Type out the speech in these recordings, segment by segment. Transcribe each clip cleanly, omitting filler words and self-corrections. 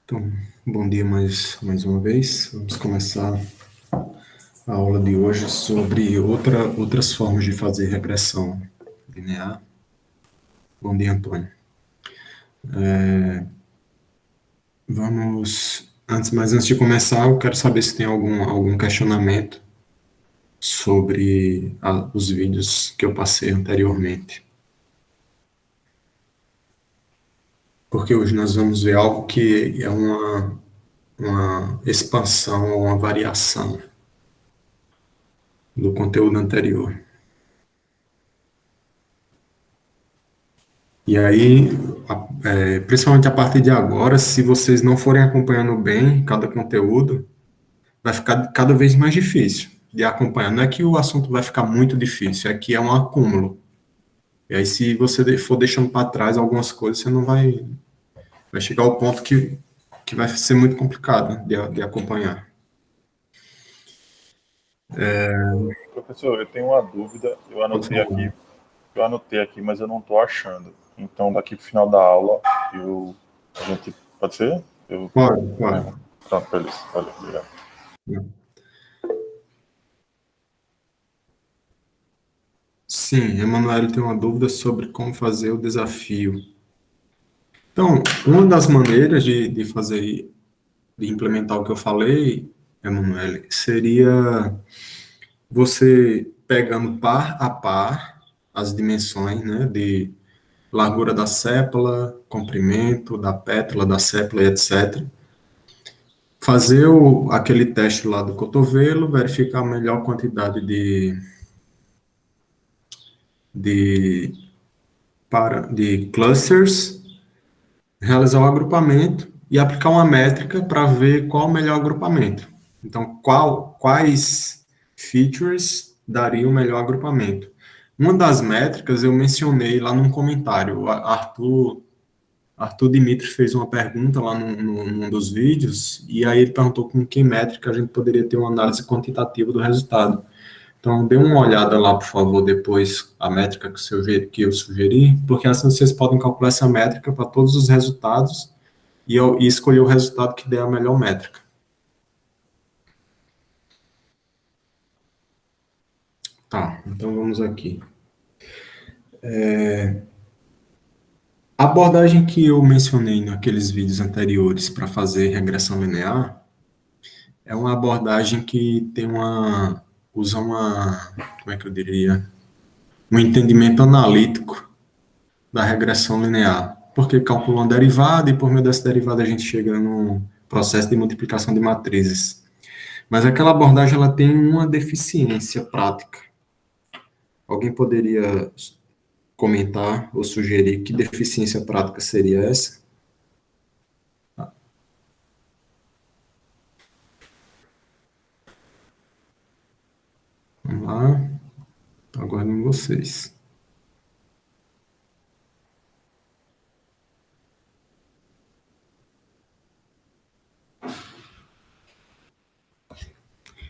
Então, bom dia mais uma vez. Vamos começar a aula de hoje sobre outras formas de fazer regressão linear. Bom dia, Antônio. Antes de começar, eu quero saber se tem algum questionamento sobre os vídeos que eu passei anteriormente. Porque hoje nós vamos ver algo que é uma expansão ou uma variação do conteúdo anterior. E aí, principalmente a partir de agora, se vocês não forem acompanhando bem cada conteúdo, vai ficar cada vez mais difícil de acompanhar. Não é que o assunto vai ficar muito difícil, é que é um acúmulo. E aí, se você for deixando para trás algumas coisas, você não vai chegar ao ponto que vai ser muito complicado de acompanhar. Professor, eu tenho uma dúvida. Pode falar. Eu anotei aqui, mas eu não estou achando. Então, daqui para o final da aula, a gente pode ser? Pode. Pronto, beleza. Valeu, obrigado. Sim, Emanuele tem uma dúvida sobre como fazer o desafio. Então, uma das maneiras de fazer de implementar o que eu falei, Emanuele, seria você pegando par a par as dimensões, né, de largura da sépala, comprimento da pétala, da sépala, etc. Fazer aquele teste lá do cotovelo, verificar a melhor quantidade de, de clusters, realizar o agrupamento e aplicar uma métrica para ver qual o melhor agrupamento. Então, quais features dariam o melhor agrupamento? Uma das métricas eu mencionei lá num comentário. O Arthur Dimitri fez uma pergunta lá num dos vídeos, e aí ele perguntou com que métrica a gente poderia ter uma análise quantitativa do resultado. Então, dê uma olhada lá, por favor, depois, a métrica que eu sugeri, porque assim vocês podem calcular essa métrica para todos os resultados e escolher o resultado que der a melhor métrica. Tá, então vamos aqui. A abordagem que eu mencionei naqueles vídeos anteriores para fazer regressão linear é uma abordagem que usa como é que eu diria, um entendimento analítico da regressão linear, porque calcula uma derivada e por meio dessa derivada a gente chega no processo de multiplicação de matrizes. Mas aquela abordagem ela tem uma deficiência prática. Alguém poderia comentar ou sugerir que deficiência prática seria essa? Vamos lá, aguardando vocês.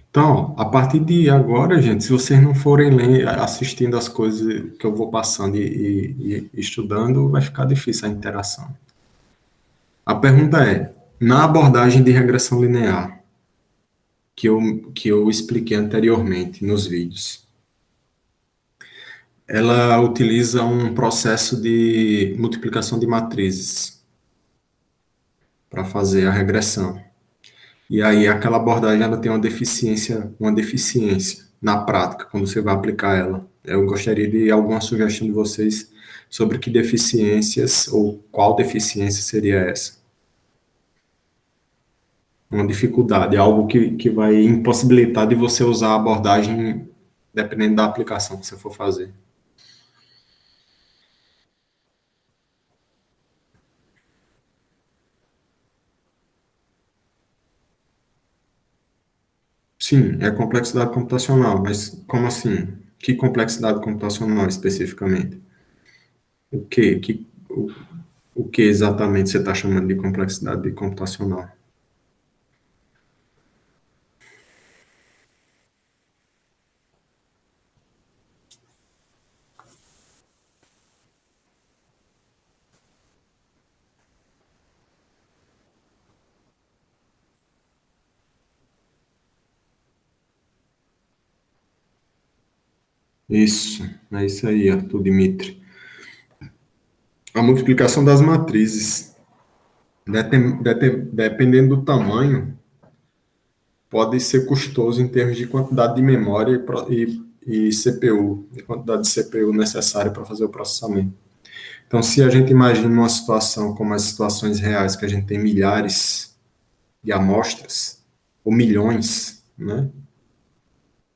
Então, a partir de agora, gente, se vocês não forem assistindo as coisas que eu vou passando e estudando, vai ficar difícil a interação. A pergunta é, na abordagem de regressão linear, que eu expliquei anteriormente nos vídeos, ela utiliza um processo de multiplicação de matrizes para fazer a regressão. E aí aquela abordagem ela tem uma deficiência na prática quando você vai aplicar ela. Eu gostaria de alguma sugestão de vocês sobre que deficiências ou qual deficiência seria essa. Uma dificuldade, algo que vai impossibilitar de você usar a abordagem dependendo da aplicação que você for fazer. Sim, é complexidade computacional, mas como assim? Que complexidade computacional especificamente? O que, o que exatamente você está chamando de complexidade computacional? Isso, é isso aí, Arthur Dimitri. A multiplicação das matrizes, dependendo do tamanho, pode ser custoso em termos de quantidade de memória e CPU, de quantidade de CPU necessária para fazer o processamento. Então, se a gente imagina uma situação como as situações reais, que a gente tem milhares de amostras, ou milhões, né?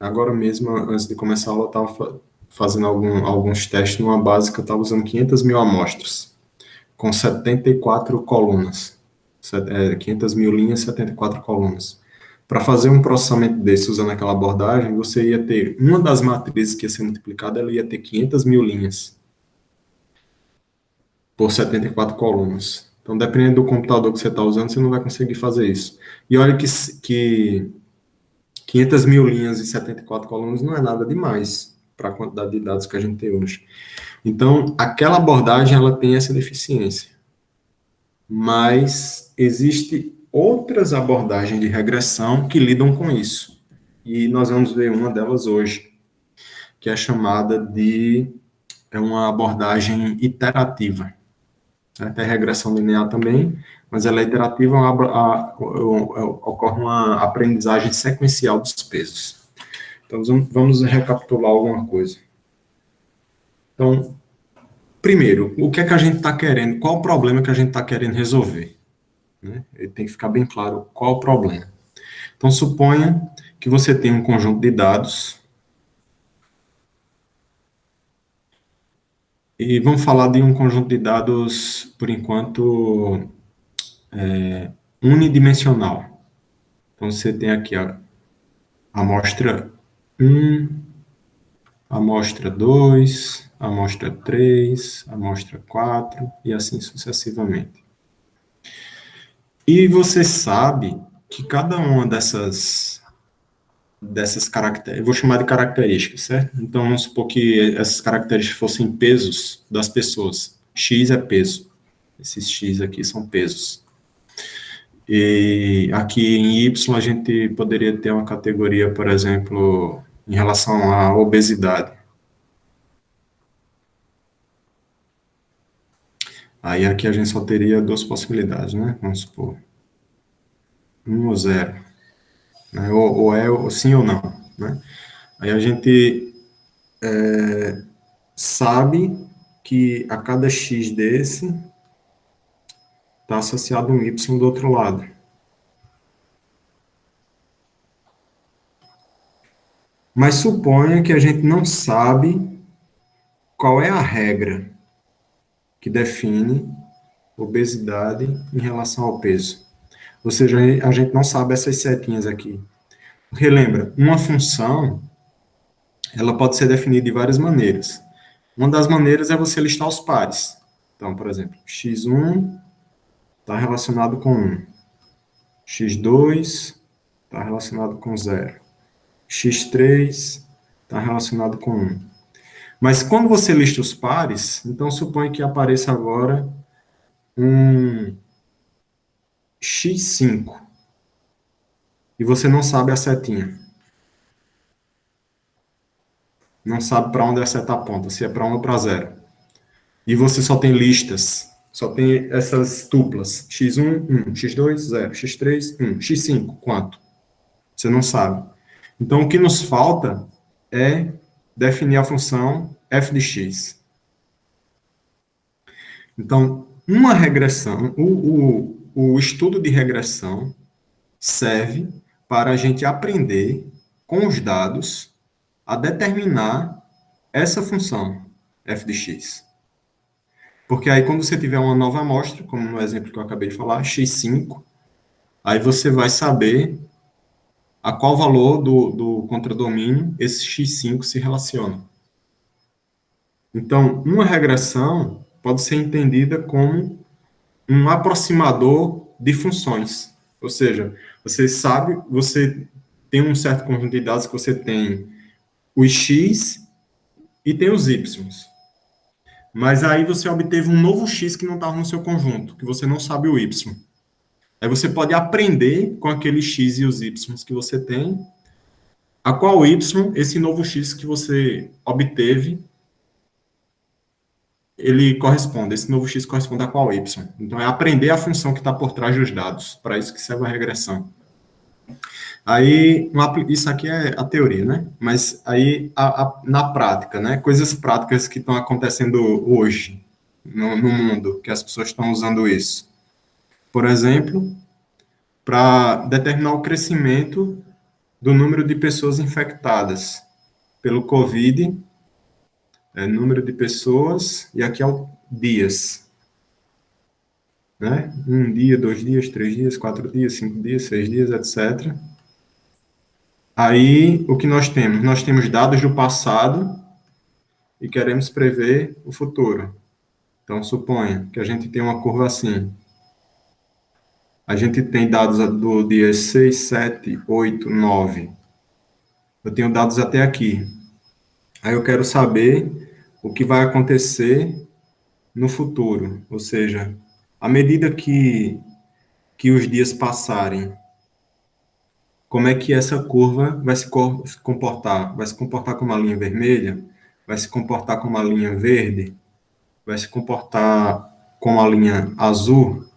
Agora mesmo, antes de começar a aula, eu estava fazendo alguns testes numa base que eu estava usando 500 mil amostras, com 74 colunas. 500 mil linhas, 74 colunas. Para fazer um processamento desse usando aquela abordagem, você ia ter uma das matrizes que ia ser multiplicada, ela ia ter 500 mil linhas por 74 colunas. Então, dependendo do computador que você está usando, você não vai conseguir fazer isso. E olha que 500 mil linhas e 74 colunas não é nada demais para a quantidade de dados que a gente tem hoje. Então, aquela abordagem, ela tem essa deficiência. Mas existe outras abordagens de regressão que lidam com isso. E nós vamos ver uma delas hoje, que é chamada de uma abordagem iterativa. Tem regressão linear também, mas ela é iterativa, ocorre uma aprendizagem sequencial dos pesos. Então, vamos recapitular alguma coisa. Então, primeiro, o que é que a gente está querendo? Qual o problema que a gente está querendo resolver? Né? Ele tem que ficar bem claro qual o problema. Então, suponha que você tem um conjunto de dados, e vamos falar de um conjunto de dados, por enquanto, unidimensional. Então, você tem aqui a amostra 1, amostra 2, amostra 3, amostra 4, e assim sucessivamente. E você sabe que cada uma dessas características, eu vou chamar de características, certo? Então, vamos supor que essas características fossem pesos das pessoas. X é peso. Esses X aqui são pesos. E aqui em Y a gente poderia ter uma categoria, por exemplo, em relação à obesidade. Aí aqui a gente só teria duas possibilidades, né? Vamos supor, 1 ou 0. Né? Ou é ou sim ou não, né? Aí a gente sabe que a cada X desse está associado a um Y do outro lado. Mas suponha que a gente não sabe qual é a regra que define obesidade em relação ao peso. Ou seja, a gente não sabe essas setinhas aqui. Porque lembra, uma função, ela pode ser definida de várias maneiras. Uma das maneiras é você listar os pares. Então, por exemplo, x1 está relacionado com 1. x2 está relacionado com 0. x3 está relacionado com 1. Mas quando você lista os pares, então suponha que apareça agora um x5 e você não sabe a setinha. Não sabe para onde a seta aponta, se é para 1 ou para 0. E você só tem listas, só tem essas tuplas, x1, 1, x2, 0, x3, 1, x5, quanto? Você não sabe. Então, o que nos falta é definir a função f de x. Então, uma regressão, o estudo de regressão serve para a gente aprender com os dados a determinar essa função f de x. Porque aí, quando você tiver uma nova amostra, como no exemplo que eu acabei de falar, x5, aí você vai saber a qual valor do contradomínio esse x5 se relaciona. Então, uma regressão pode ser entendida como um aproximador de funções. Ou seja, você sabe, você tem um certo conjunto de dados que você tem os x e tem os y. Mas aí você obteve um novo x que não estava no seu conjunto, que você não sabe o y. Aí você pode aprender com aqueles x e os y que você tem A qual y esse novo x que você obteve, ele corresponde, esse novo x corresponde a qual y. Então, é aprender a função que está por trás dos dados, para isso que serve a regressão. Aí, isso aqui é a teoria, né? Mas aí, na prática, né? Coisas práticas que estão acontecendo hoje no mundo, que as pessoas estão usando isso. Por exemplo, para determinar o crescimento do número de pessoas infectadas pelo COVID, número de pessoas, e aqui é o dias, né? 1 dia, 2 dias, 3 dias, 4 dias, 5 dias, 6 dias, etc. Aí, o que nós temos? Nós temos dados do passado e queremos prever o futuro. Então, suponha que a gente tem uma curva assim. A gente tem dados do dia 6, 7, 8, 9. Eu tenho dados até aqui. Aí eu quero saber o que vai acontecer no futuro. Ou seja, à medida que os dias passarem, como é que essa curva vai se comportar? Vai se comportar como uma linha vermelha? Vai se comportar como uma linha verde? Vai se comportar como a linha azul?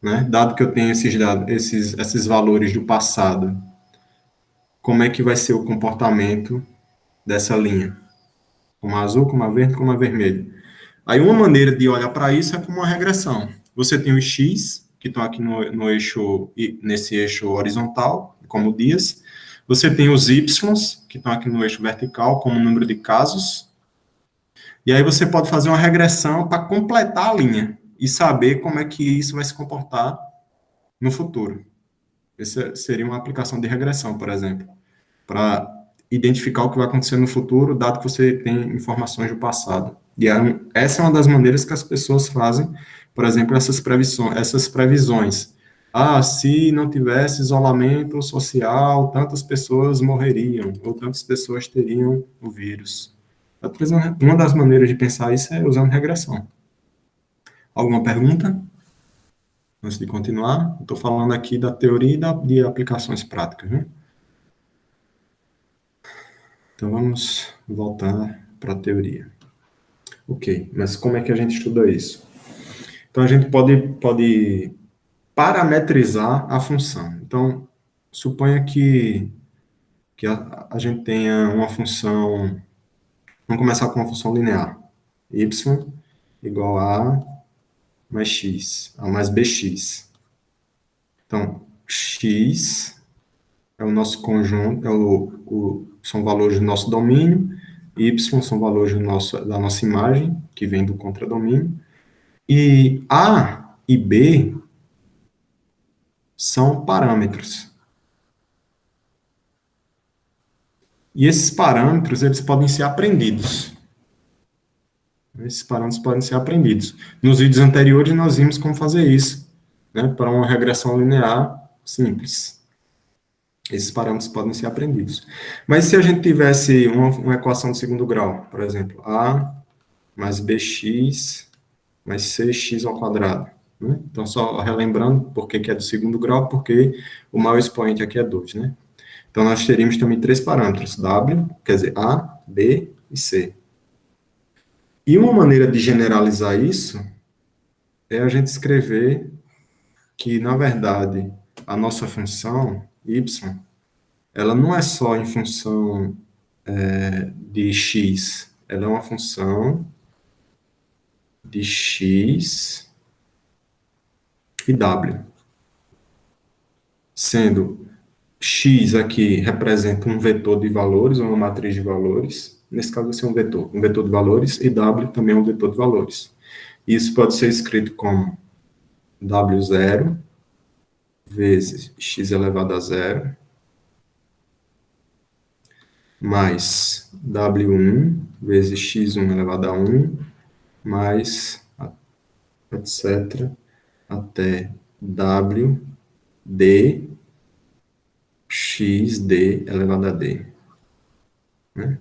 Né? Dado que eu tenho esses dados, esses valores do passado, como é que vai ser o comportamento dessa linha? Como a azul, como a verde, como a vermelha. Aí uma maneira de olhar para isso é como uma regressão. Você tem os x, que estão aqui no eixo, nesse eixo horizontal, como dias. Você tem os y, que estão aqui no eixo vertical, como número de casos. E aí você pode fazer uma regressão para completar a linha e saber como é que isso vai se comportar no futuro. Essa seria uma aplicação de regressão, por exemplo, para identificar o que vai acontecer no futuro, dado que você tem informações do passado. E essa é uma das maneiras que as pessoas fazem, por exemplo, essas previsões. Ah, se não tivesse isolamento social, tantas pessoas morreriam, ou tantas pessoas teriam o vírus. Uma das maneiras de pensar isso é usando regressão. Alguma pergunta? Antes de continuar, estou falando aqui da teoria e de aplicações práticas, né? Então, vamos voltar para a teoria. Ok, mas como é que a gente estuda isso? Então, a gente pode parametrizar a função. Então, suponha que a gente tenha uma função, vamos começar com uma função linear, y igual a mais x, a mais bx. Então, x é o nosso conjunto, são valores do nosso domínio, y são valores da nossa imagem, que vem do contradomínio, e a e b são parâmetros. E esses parâmetros, eles podem ser aprendidos. Esses parâmetros podem ser aprendidos. Nos vídeos anteriores, nós vimos como fazer isso, né, para uma regressão linear simples. Esses parâmetros podem ser aprendidos. Mas se a gente tivesse uma equação de segundo grau, por exemplo, a mais bx mais cx ao quadrado. Né? Então, só relembrando por que é do segundo grau, porque o maior expoente aqui é 2, né? Então, nós teríamos também três parâmetros, w, quer dizer, a, b e c. E uma maneira de generalizar isso é a gente escrever que, na verdade, a nossa função y, ela não é só em função de x, ela é uma função de x e w, sendo x aqui representa um vetor de valores, uma matriz de valores, nesse caso vai ser um vetor de valores, e w também é um vetor de valores. Isso pode ser escrito como w0 vezes x elevado a zero, mais w1 vezes x1 elevado a 1, mais etc. até w d xd elevado a d. Né?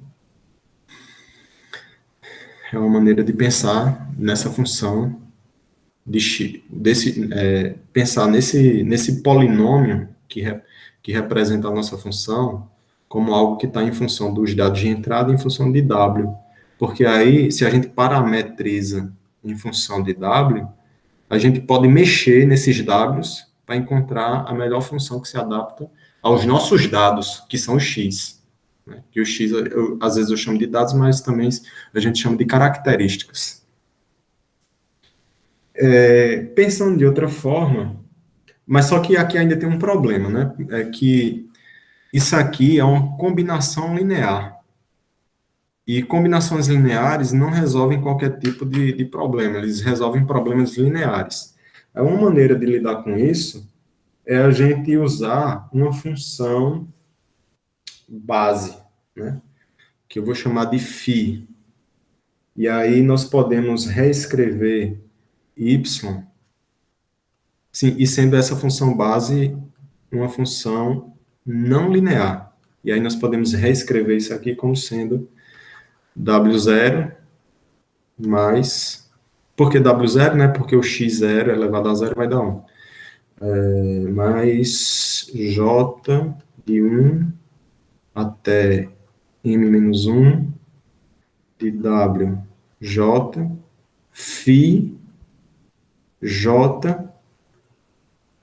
É uma maneira de pensar nessa função, pensar nesse polinômio que representa a nossa função, como algo que está em função dos dados de entrada em função de W. Porque aí, se a gente parametriza em função de W, a gente pode mexer nesses Ws para encontrar a melhor função que se adapta aos nossos dados, que são os X. Né? Que o X, às vezes eu chamo de dados, mas também a gente chama de características. Pensando de outra forma, mas só que aqui ainda tem um problema, né? É que isso aqui é uma combinação linear. E combinações lineares não resolvem qualquer tipo de problema, eles resolvem problemas lineares. Uma maneira de lidar com isso é a gente usar uma função base, né? Que eu vou chamar de φ. E aí nós podemos reescrever y, sim, e sendo essa função base uma função não linear. E aí nós podemos reescrever isso aqui como sendo W0 mais... Por que W0, né? Porque o x0 elevado a zero vai dar 1. Mais j de 1 até m-1 de w j φ j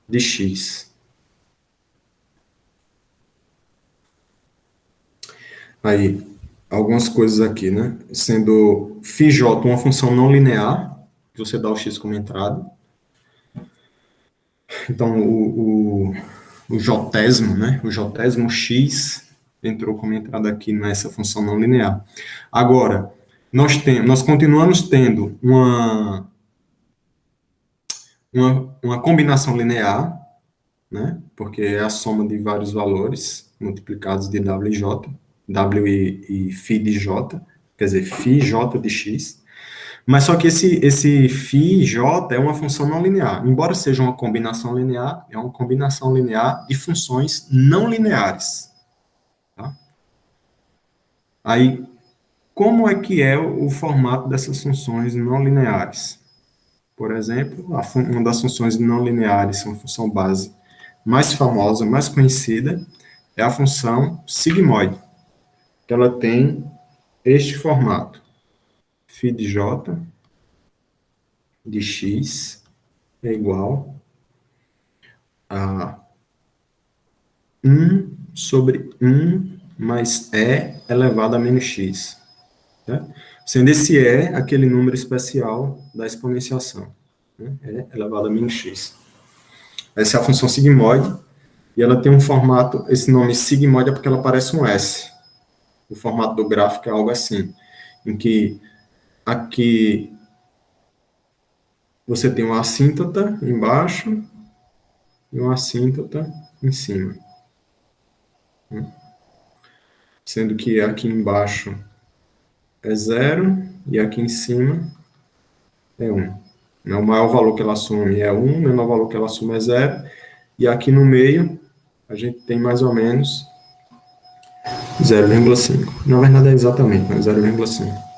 de x. Aí, algumas coisas aqui, né? Sendo φj uma função não linear, que você dá o x como entrada. Então, o jotésimo, né? O jotésimo x entrou como entrada aqui nessa função não linear. Agora, nós continuamos tendo uma combinação linear, né? Porque é a soma de vários valores multiplicados de w e j, w e φ de j, quer dizer, φ j de x. Mas só que esse φ j é uma função não linear. Embora seja uma combinação linear, é uma combinação linear de funções não lineares. Tá? Aí, como é que é o formato dessas funções não lineares? Por exemplo, uma das funções não lineares, uma função base mais famosa, mais conhecida, é a função sigmoide, que ela tem este formato: φ de j de x é igual a 1 sobre 1 mais e elevado a menos x. Né? Sendo esse e aquele número especial da exponenciação. Né? E elevado a menos x. Essa é a função sigmoide. E ela tem um formato, esse nome sigmoide é porque ela parece um S. O formato do gráfico é algo assim, em que aqui você tem uma assíntota embaixo e uma assíntota em cima. Sendo que aqui embaixo é 0 e aqui em cima é 1. O maior valor que ela assume é 1, o menor valor que ela assume é 0. E aqui no meio a gente tem mais ou menos 0,5. Na verdade é exatamente, mas 0,5.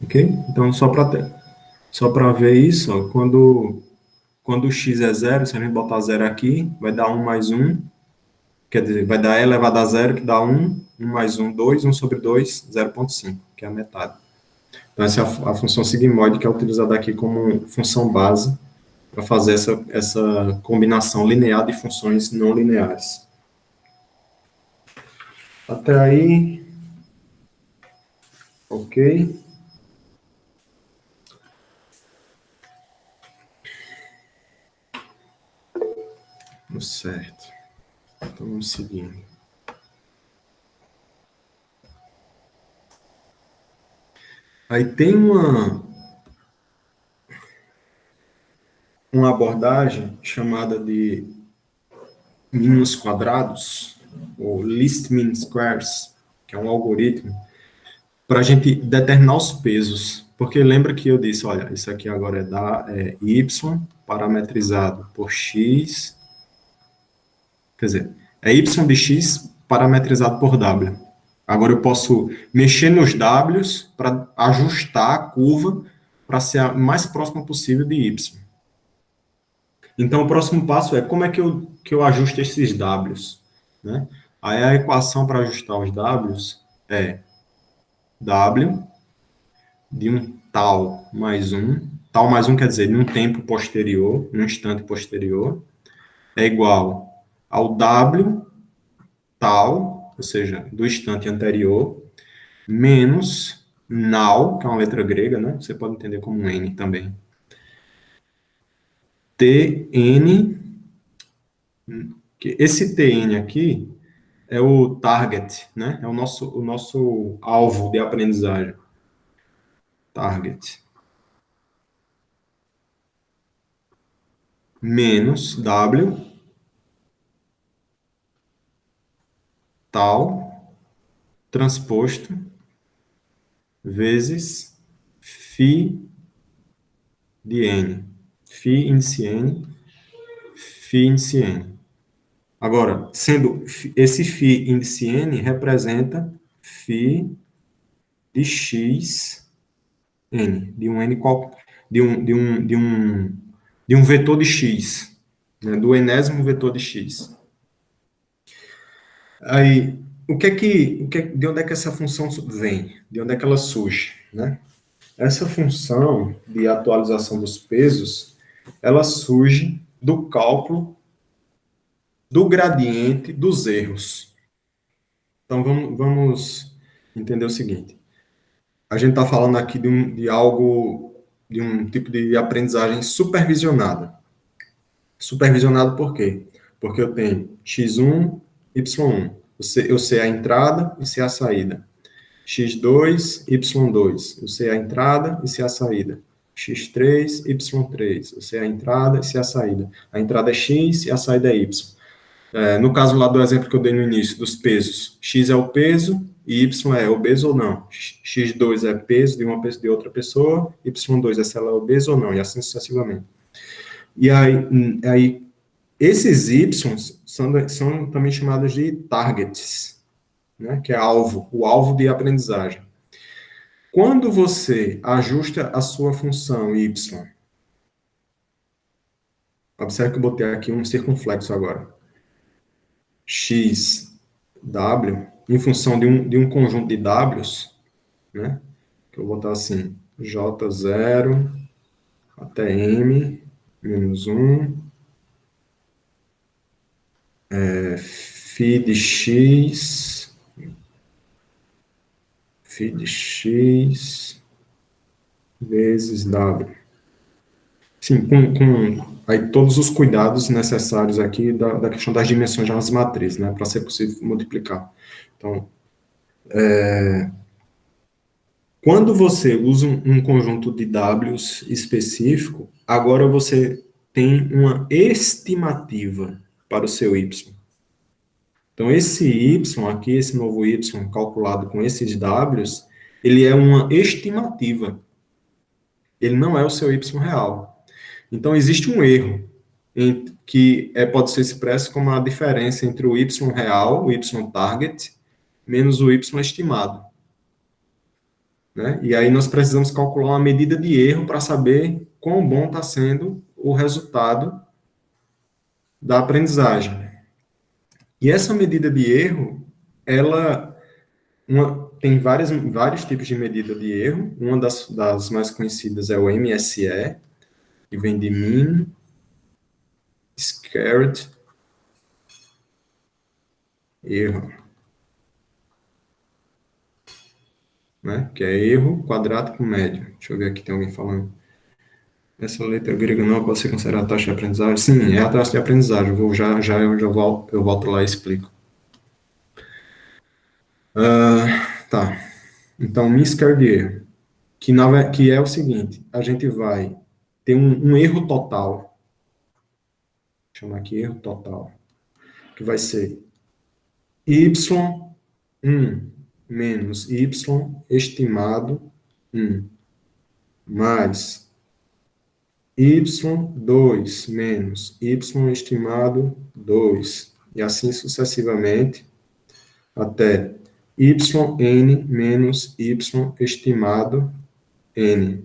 Ok? Então, só para ver isso, ó, quando o x é 0, se a gente botar 0 aqui, vai dar 1 mais 1, quer dizer, vai dar e elevado a 0, que dá 1, 1 mais 1, 2, 1 sobre 2, 0,5, que é a metade. Então, essa é a função sigmoide que é utilizada aqui como função base para fazer essa combinação linear de funções não lineares. Até aí, ok? Certo. Então, vamos seguindo. Aí tem uma abordagem chamada de mínimos quadrados, ou least mean squares, que é um algoritmo, para a gente determinar os pesos. Porque lembra que eu disse, olha, isso aqui agora é y parametrizado por x, quer dizer, é y de x parametrizado por w. Agora eu posso mexer nos w's para ajustar a curva para ser a mais próxima possível de y. Então, o próximo passo é como é que eu ajusto esses Ws, né? Aí a equação para ajustar os Ws é W de um tal mais um quer dizer, num tempo posterior, num instante posterior, é igual ao W tal, ou seja, do instante anterior, menos now, que é uma letra grega, né? Você pode entender como um N também. Tn, que esse Tn aqui é o target, né? É o nosso alvo de aprendizagem. Target. Menos W, tal, transposto, vezes φ de n. Φ índice n, φ índice n. Agora, sendo esse φ índice n representa φ de x n, de um n qual, de um vetor de x, né, do enésimo vetor de x. Aí, de onde é que essa função vem? De onde é que ela surge, né? Essa função de atualização dos pesos, ela surge do cálculo do gradiente dos erros. Então, vamos entender o seguinte. A gente está falando aqui de um tipo de aprendizagem supervisionada. Supervisionado por quê? Porque eu tenho x1, y1. Eu sei a entrada e sei a saída. x2, y2. Eu sei a entrada e sei a saída. x3, y3. Eu sei a entrada e sei a saída. A entrada é x e a saída é y. No caso lá do exemplo que eu dei no início, dos pesos, x é o peso e y é obeso ou não. X2 é peso de uma pessoa, de outra pessoa, y2 é se ela é obesa ou não, e assim sucessivamente. E aí esses y são também chamados de targets, né, que é alvo, o alvo de aprendizagem. Quando você ajusta a sua função y, observe que eu botei aqui um circunflexo agora, x, w, em função de um conjunto de w's, né, que eu vou botar assim, j0 até m, menos 1, φ de x, vezes W. Sim, com aí todos os cuidados necessários aqui da questão das dimensões das matrizes, né, para ser possível multiplicar. Então, quando você usa um conjunto de Ws específico, agora você tem uma estimativa para o seu y. Então, esse y aqui, esse novo y calculado com esses Ws, ele é uma estimativa. Ele não é o seu y real. Então, existe um erro que pode ser expresso como a diferença entre o y real, o y target, menos o y estimado. Né? E aí nós precisamos calcular uma medida de erro para saber quão bom está sendo o resultado da aprendizagem. E essa medida de erro, tem vários tipos de medida de erro. Uma das mais conhecidas é o MSE, que vem de Mean, Scared, Erro. Né? Que é erro quadrático médio. Deixa eu ver aqui, tem alguém falando. Essa letra grega não pode ser considerada taxa de aprendizagem? Sim, é a taxa de aprendizagem. Eu volto lá e explico. Tá. Então, miscarde erro. Que é o seguinte, a gente vai ter um erro total. Vou chamar aqui erro total. Que vai ser y1 menos y estimado 1 mais y2 menos y estimado 2, e assim sucessivamente, até yn menos y estimado n.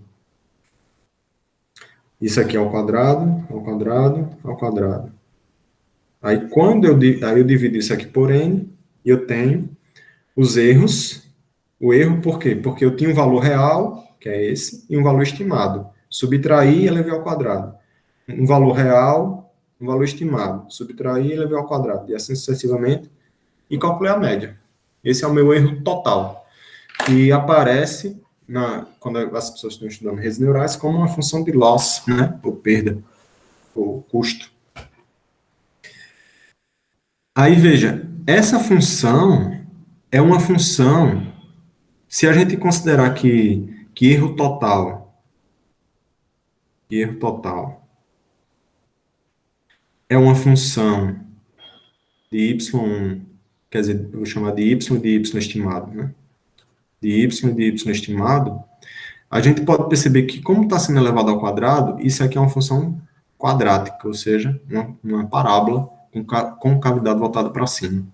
Isso aqui é ao quadrado, ao quadrado, ao quadrado. Aí, quando eu divido isso aqui por n, eu tenho os erros. O erro, por quê? Porque eu tinha um valor real, que é esse, e um valor estimado. Subtraí e elevei ao quadrado. Um valor real, um valor estimado. Subtraí e elevei ao quadrado. E assim sucessivamente. E calculei a média. Esse é o meu erro total. E aparece, quando as pessoas estão estudando redes neurais, como uma função de loss, né? Ou perda, ou custo. Aí, veja, essa função é uma função, se a gente considerar que erro total é uma função de y, quer dizer, eu vou chamar de y estimado, né? De y estimado, a gente pode perceber que, como está sendo elevado ao quadrado, isso aqui é uma função quadrática, ou seja, uma parábola com cavidade voltada para cima.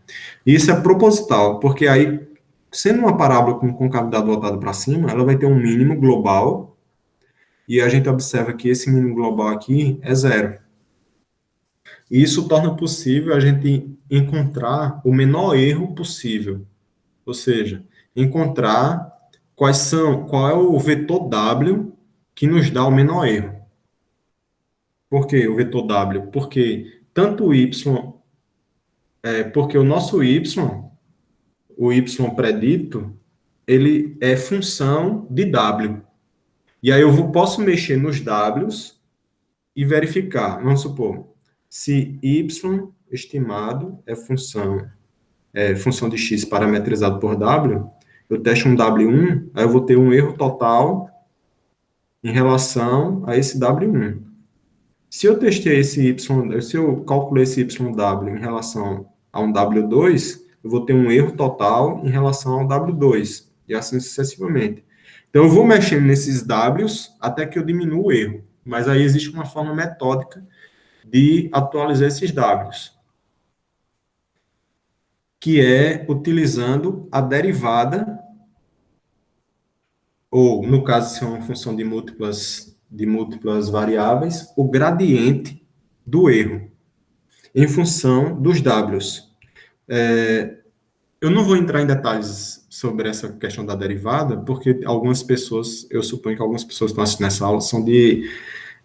E isso é proposital, porque aí, sendo uma parábola com concavidade voltada para cima, ela vai ter um mínimo global, e a gente observa que esse mínimo global aqui é zero. E isso torna possível a gente encontrar o menor erro possível, ou seja, encontrar qual é o vetor W que nos dá o menor erro. Por que o vetor W? Porque tanto o Y, porque o nosso Y, o Y predito, ele é função de W. E aí posso mexer nos Ws e verificar. Vamos supor, se Y estimado é função de x parametrizado por W, eu testo um W1, aí eu vou ter um erro total em relação a esse W1. Se eu testei esse Y, se eu calculei esse YW em relação a um W2, eu vou ter um erro total em relação ao W2, e assim sucessivamente. Então, eu vou mexendo nesses Ws até que eu diminua o erro. Mas aí existe uma forma metódica de atualizar esses Ws, que é utilizando a derivada, ou, no caso, se é uma função de múltiplas variáveis, o gradiente do erro, em função dos Ws. Eu não vou entrar em detalhes sobre essa questão da derivada, porque algumas pessoas, eu suponho que algumas pessoas que estão assistindo essa aula são de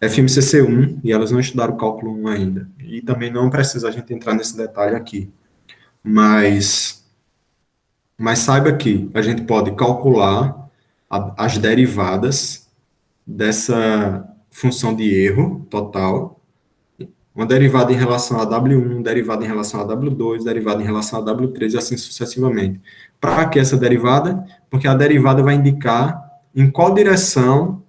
FMCC1 e elas não estudaram o cálculo 1 ainda. E também não precisa a gente entrar nesse detalhe aqui. Mas saiba que a gente pode calcular as derivadas dessa função de erro total, uma derivada em relação a W1, derivada em relação a W2, derivada em relação a W3 e assim sucessivamente. Para que essa derivada? Porque a derivada vai indicar em qual direção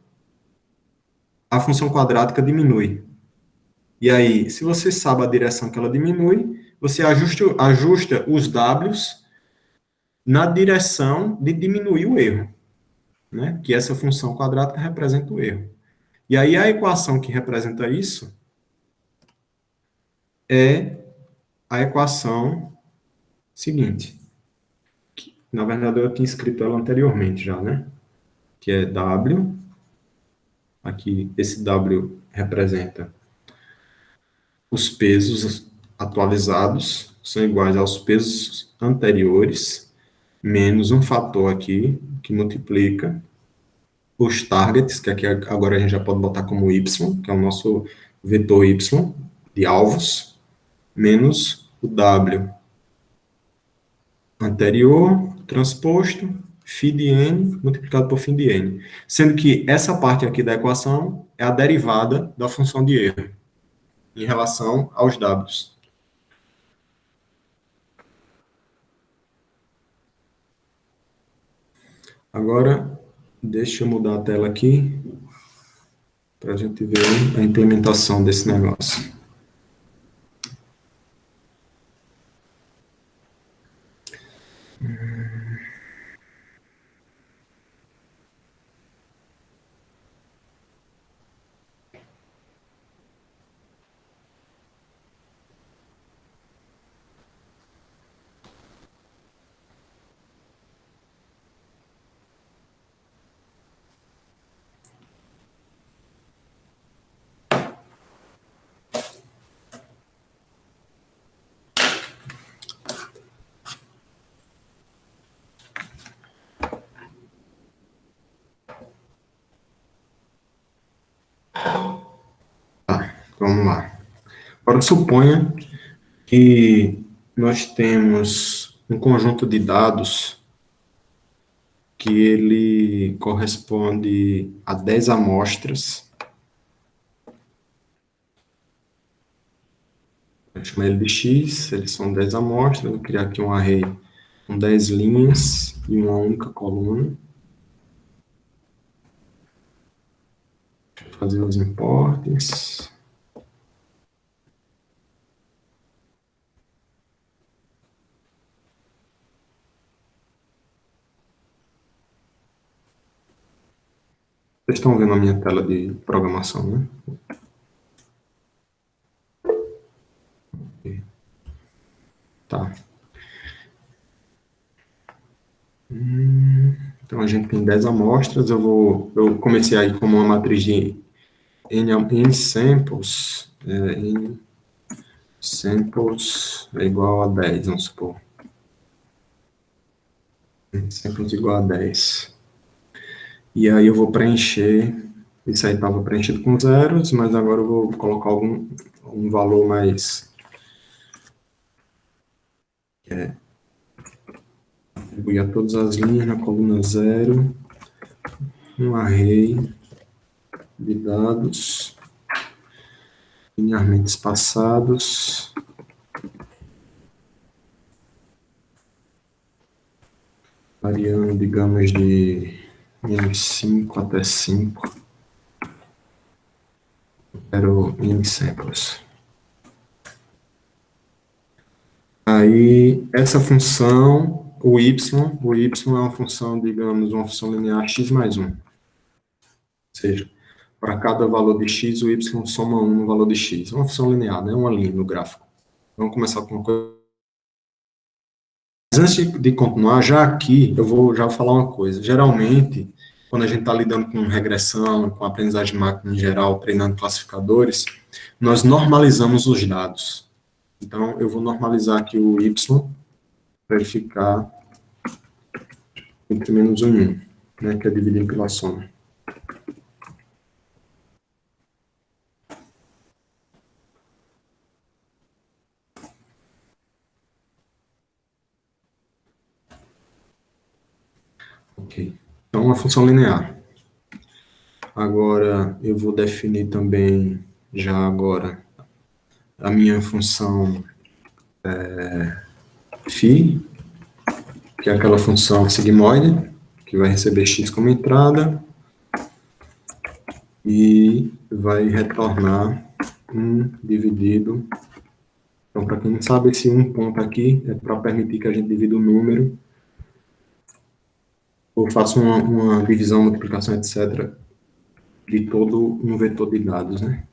a função quadrática diminui. E aí, se você sabe a direção que ela diminui, você ajusta os Ws na direção de diminuir o erro, né? Que essa função quadrática representa o erro. E aí a equação que representa isso é a equação seguinte. Na verdade, eu tinha escrito ela anteriormente já, né? Que é W. Aqui, esse W representa os pesos atualizados, são iguais aos pesos anteriores, menos um fator aqui, que multiplica os targets, que aqui agora a gente já pode botar como Y, que é o nosso vetor Y de alvos, menos o W anterior, transposto, φ de n, multiplicado por φ de n. Sendo que essa parte aqui da equação é a derivada da função de erro, em relação aos Ws. Agora, deixa eu mudar a tela aqui, para a gente ver a implementação desse negócio. Vamos lá. Agora, suponha que nós temos um conjunto de dados que ele corresponde a 10 amostras. Eu chamo ele de X, eles são 10 amostras. Eu vou criar aqui um array com 10 linhas e uma única coluna. Vou fazer os imports. Vocês estão vendo a minha tela de programação, né? Tá. Então, a gente tem 10 amostras. Eu comecei aí como uma matriz de N samples. N samples é igual a 10, vamos supor. N samples igual a 10. E aí eu vou preencher. Isso aí estava preenchido com zeros, mas agora eu vou colocar um valor mais... Atribuir a todas as linhas na coluna 0. Um array de dados linearmente espaçados, variando, digamos, de -5 até 5, quero n samples. Aí, essa função, o y é uma função, digamos, uma função linear x mais 1. Ou seja, para cada valor de x, o y soma 1 no valor de x. É uma função linear, né? Uma linha no gráfico. Vamos começar com uma coisa. Mas antes de continuar, já aqui, eu vou já falar uma coisa. Geralmente, quando a gente está lidando com regressão, com aprendizagem de máquina em geral, treinando classificadores, nós normalizamos os dados. Então, eu vou normalizar aqui o y, para ele ficar entre menos 1 e 1, né, que é dividido pela soma. Ok. Então, uma função linear. Agora, eu vou definir também, já agora, a minha função phi, que é aquela função sigmoide, que vai receber x como entrada, e vai retornar 1 dividido. Então, para quem não sabe, esse 1 ponto aqui é para permitir que a gente divida o número, ou faça uma divisão, multiplicação, etc., de todo um vetor de dados, né?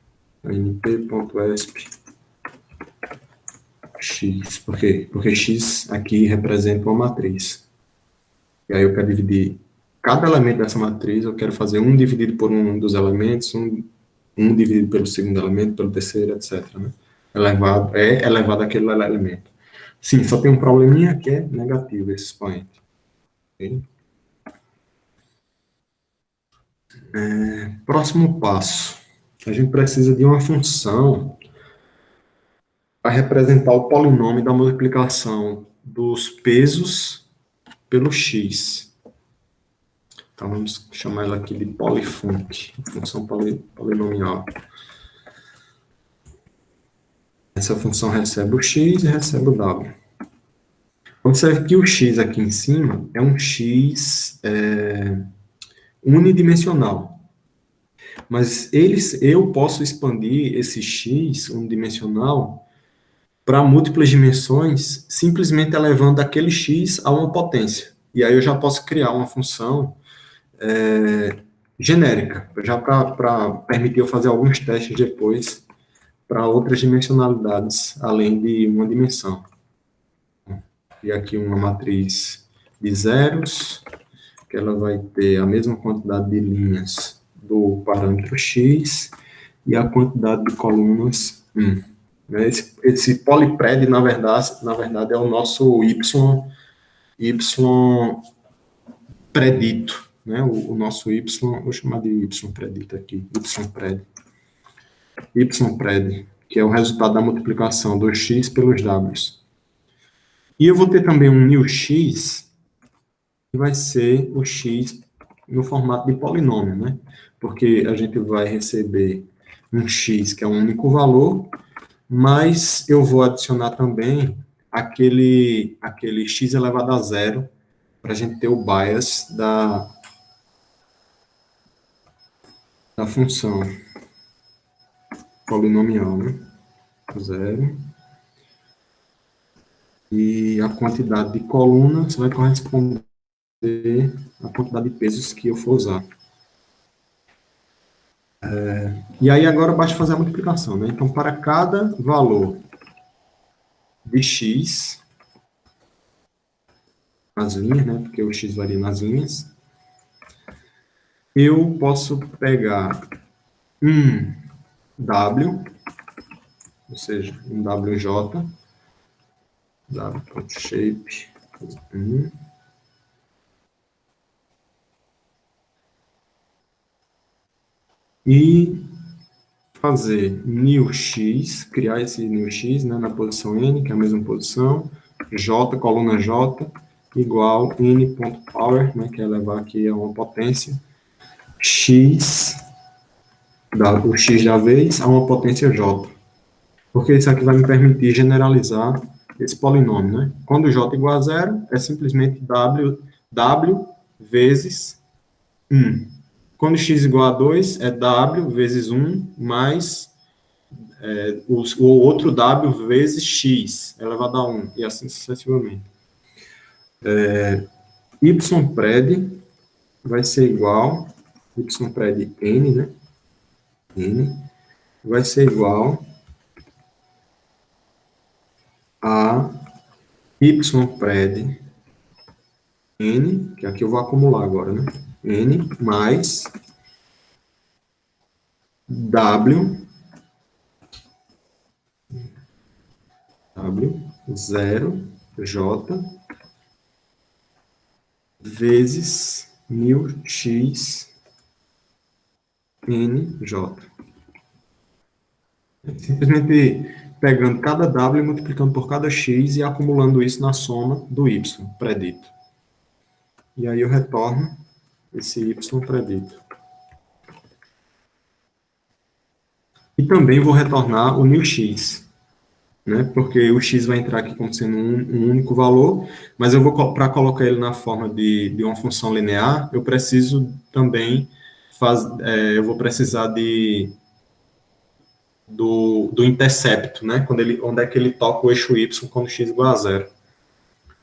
np.esp x. Por quê? Porque x aqui representa uma matriz. E aí eu quero dividir cada elemento dessa matriz, eu quero fazer 1 dividido por um dos elementos, 1 dividido pelo segundo elemento, pelo terceiro, etc. Né? Elevado àquele elemento. Sim, só tem um probleminha que é negativo esse expoente. Okay? Próximo passo. A gente precisa de uma função para representar o polinômio da multiplicação dos pesos pelo x. Então, vamos chamar ela aqui de polyfunc, função polinomial. Essa função recebe o x e recebe o w. Observe que o x aqui em cima é um x unidimensional. Mas eu posso expandir esse x unidimensional para múltiplas dimensões, simplesmente elevando aquele x a uma potência. E aí eu já posso criar uma função genérica, já para permitir eu fazer alguns testes depois para outras dimensionalidades, além de uma dimensão. E aqui uma matriz de zeros, que ela vai ter a mesma quantidade de linhas do parâmetro x e a quantidade de colunas 1. Esse polypred, na verdade, é o nosso y predito, né? O nosso y, vou chamar de y predito aqui, y pred. ypred, que é o resultado da multiplicação dos x pelos w's. E eu vou ter também um new x, que vai ser o x no formato de polinômio, né? Porque a gente vai receber um x que é um único valor, mas eu vou adicionar também aquele x elevado a zero, para a gente ter o bias da função polinomial, né? Zero. E a quantidade de colunas vai corresponder à quantidade de pesos que eu for usar. E aí agora basta fazer a multiplicação, né? Então, para cada valor de x, nas linhas, né? Porque o x varia nas linhas, eu posso pegar um w, ou seja, um wj, w.shape, e fazer new x, criar esse new x, né, na posição n, que é a mesma posição, j, coluna j, igual n.power, né, que é levar aqui a uma potência, x, o x da vez, a uma potência j. Porque isso aqui vai me permitir generalizar esse polinômio, né? Quando j é igual a zero, é simplesmente w vezes 1. Quando x é igual a 2, é w vezes 1 mais o outro w vezes x elevado a 1, e assim sucessivamente. Ypred vai ser igual, ypred n, né? N vai ser igual a ypred n, que aqui eu vou acumular agora, né? N mais w 0j vezes 1000x nj. Simplesmente pegando cada w e multiplicando por cada x e acumulando isso na soma do y predito. E aí eu retorno esse y predito. E também vou retornar o new x, né? Porque o x vai entrar aqui como sendo um único valor, mas eu vou, para colocar ele na forma de uma função linear, eu preciso também eu vou precisar do intercepto, né? Onde é que ele toca o eixo y quando x igual a zero,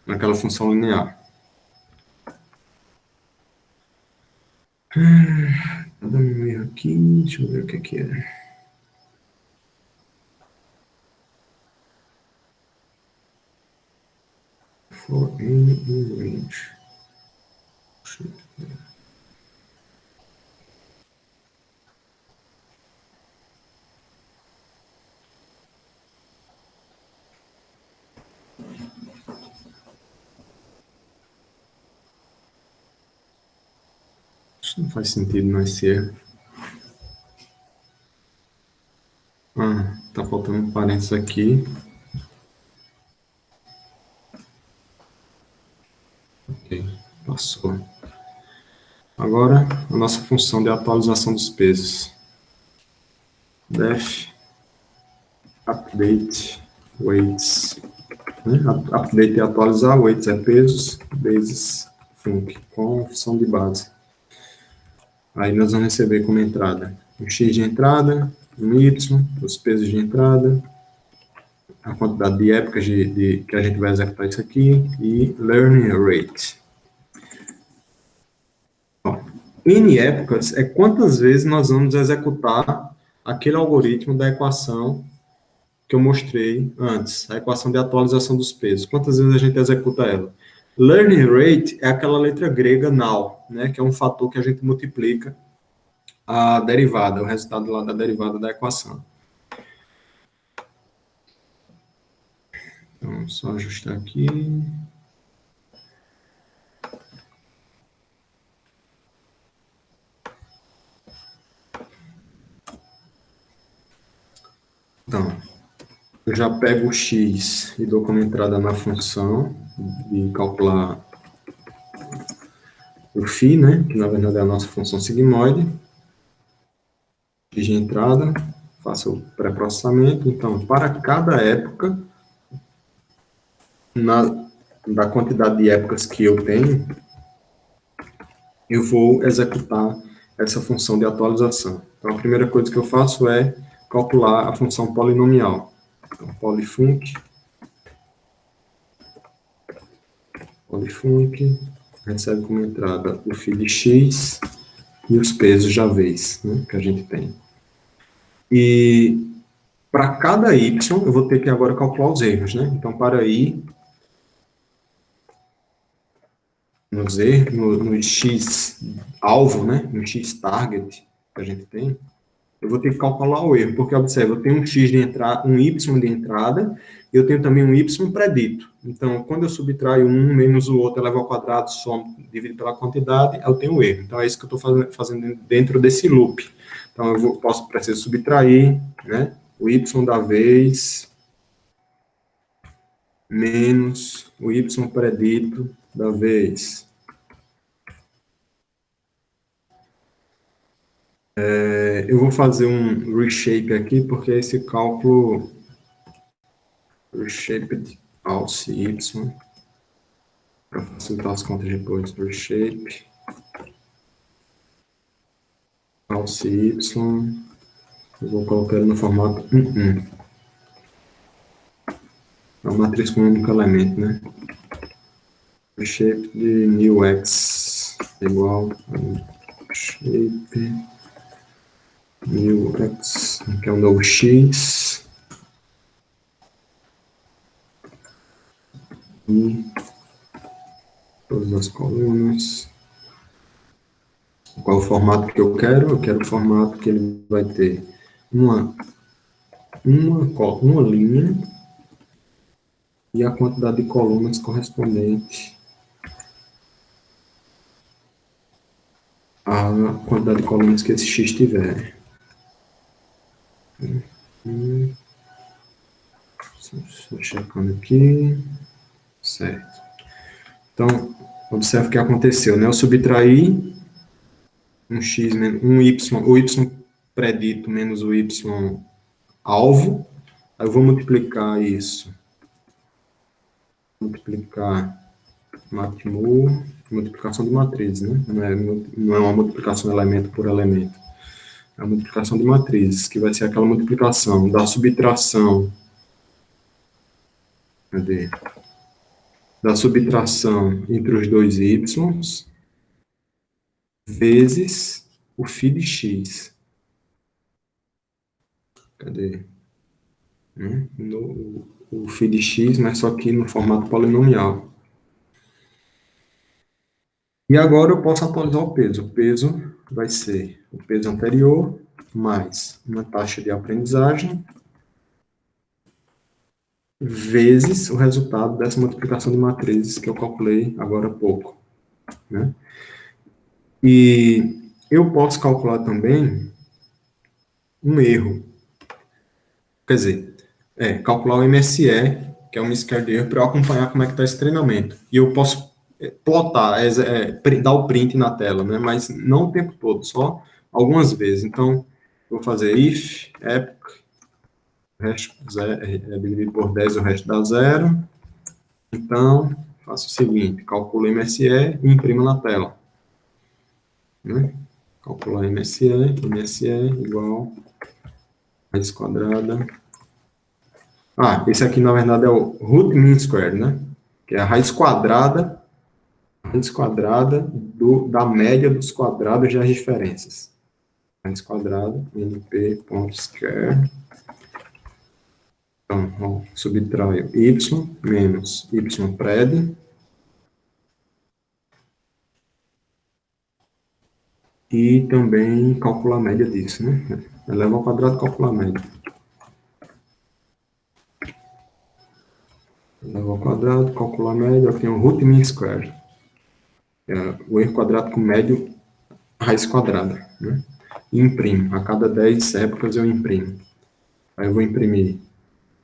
naquela função linear. Tá dando um erro aqui, deixa eu ver o que é. For n in range. Isso não faz sentido mais ser. Tá faltando um parênteses aqui. Ok, passou. Agora, a nossa função de atualização dos pesos. Def update weights. Né? Update é atualizar, weights é pesos, bases func, com função de base. Aí nós vamos receber como entrada um x de entrada, um y, os pesos de entrada, a quantidade de épocas que a gente vai executar isso aqui, e learning rate. Ó, n épocas é quantas vezes nós vamos executar aquele algoritmo da equação que eu mostrei antes, a equação de atualização dos pesos. Quantas vezes a gente executa ela? Learning rate é aquela letra grega now, né, que é um fator que a gente multiplica a derivada, o resultado lá da derivada da equação. Então, só ajustar aqui. Então, eu já pego o x e dou como entrada na função de calcular o φ, né? Que na verdade é a nossa função sigmoide. X de entrada, faço o pré-processamento. Então, para cada época, da quantidade de épocas que eu tenho, eu vou executar essa função de atualização. Então, a primeira coisa que eu faço é calcular a função polinomial. Então, polyfunc recebe como entrada o φ de x e os pesos já vez, né, que a gente tem. E para cada y, eu vou ter que agora calcular os erros, né? Então, para i, no x alvo, né? No x target que a gente tem, eu vou ter que calcular o erro, porque, observa, eu tenho um x de entrada, um y de entrada, e eu tenho também um y predito. Então, quando eu subtraio um menos o outro, elevo ao quadrado, somo, divido pela quantidade, eu tenho um erro. Então, é isso que eu estou fazendo dentro desse loop. Então, preciso subtrair, né, o y da vez menos o y predito da vez. Eu vou fazer um reshape aqui, porque esse cálculo reshaped alce y, para facilitar as contas depois, reshape alce y, eu vou colocar ele no formato 1. É uma matriz com um único elemento, né? Reshape de new x igual a shape new x, que é um novo x, e todas as colunas. Qual o formato que eu quero? Eu quero o formato que ele vai ter uma linha e a quantidade de colunas correspondente à quantidade de colunas que esse x tiver. Estou checando aqui. Certo. Então, observe o que aconteceu, né? Eu subtraí um x, o y predito menos o y alvo. Aí eu vou multiplicar isso. Multiplicar matmul, multiplicação de matrizes, né? Não é uma multiplicação elemento por elemento. É a multiplicação de matrizes, que vai ser aquela multiplicação da subtração. Cadê? Da subtração entre os dois y vezes o φ de x. Cadê? O φ de x, mas só que no formato polinomial. E agora eu posso atualizar o peso. O peso vai ser o peso anterior mais uma taxa de aprendizagem vezes o resultado dessa multiplicação de matrizes que eu calculei agora há pouco, né? E eu posso calcular também um erro. Quer dizer, calcular o MSE, que é uma esquerda de erro, para eu acompanhar como é que está esse treinamento. E eu posso plotar, dar o print na tela, né? Mas não o tempo todo, só algumas vezes. Então, eu vou fazer if, epoch, o resto dividido por 10, o resto dá zero. Então, faço o seguinte, calculo o MSE e imprimo na tela. Né? Calcular MSE igual raiz quadrada. Esse aqui, na verdade, é o root mean square, né? Que é a raiz quadrada da média dos quadrados das diferenças. Raiz quadrada, np.square. Então, subtraio y menos y pred. E também calcular a média disso, né? Eleva ao quadrado e calcular a média. Eleva ao quadrado, calcular a média, eu tenho root mean square. O erro quadrático médio, raiz quadrada, né? E imprimo. A cada 10 épocas eu imprimo. Aí eu vou imprimir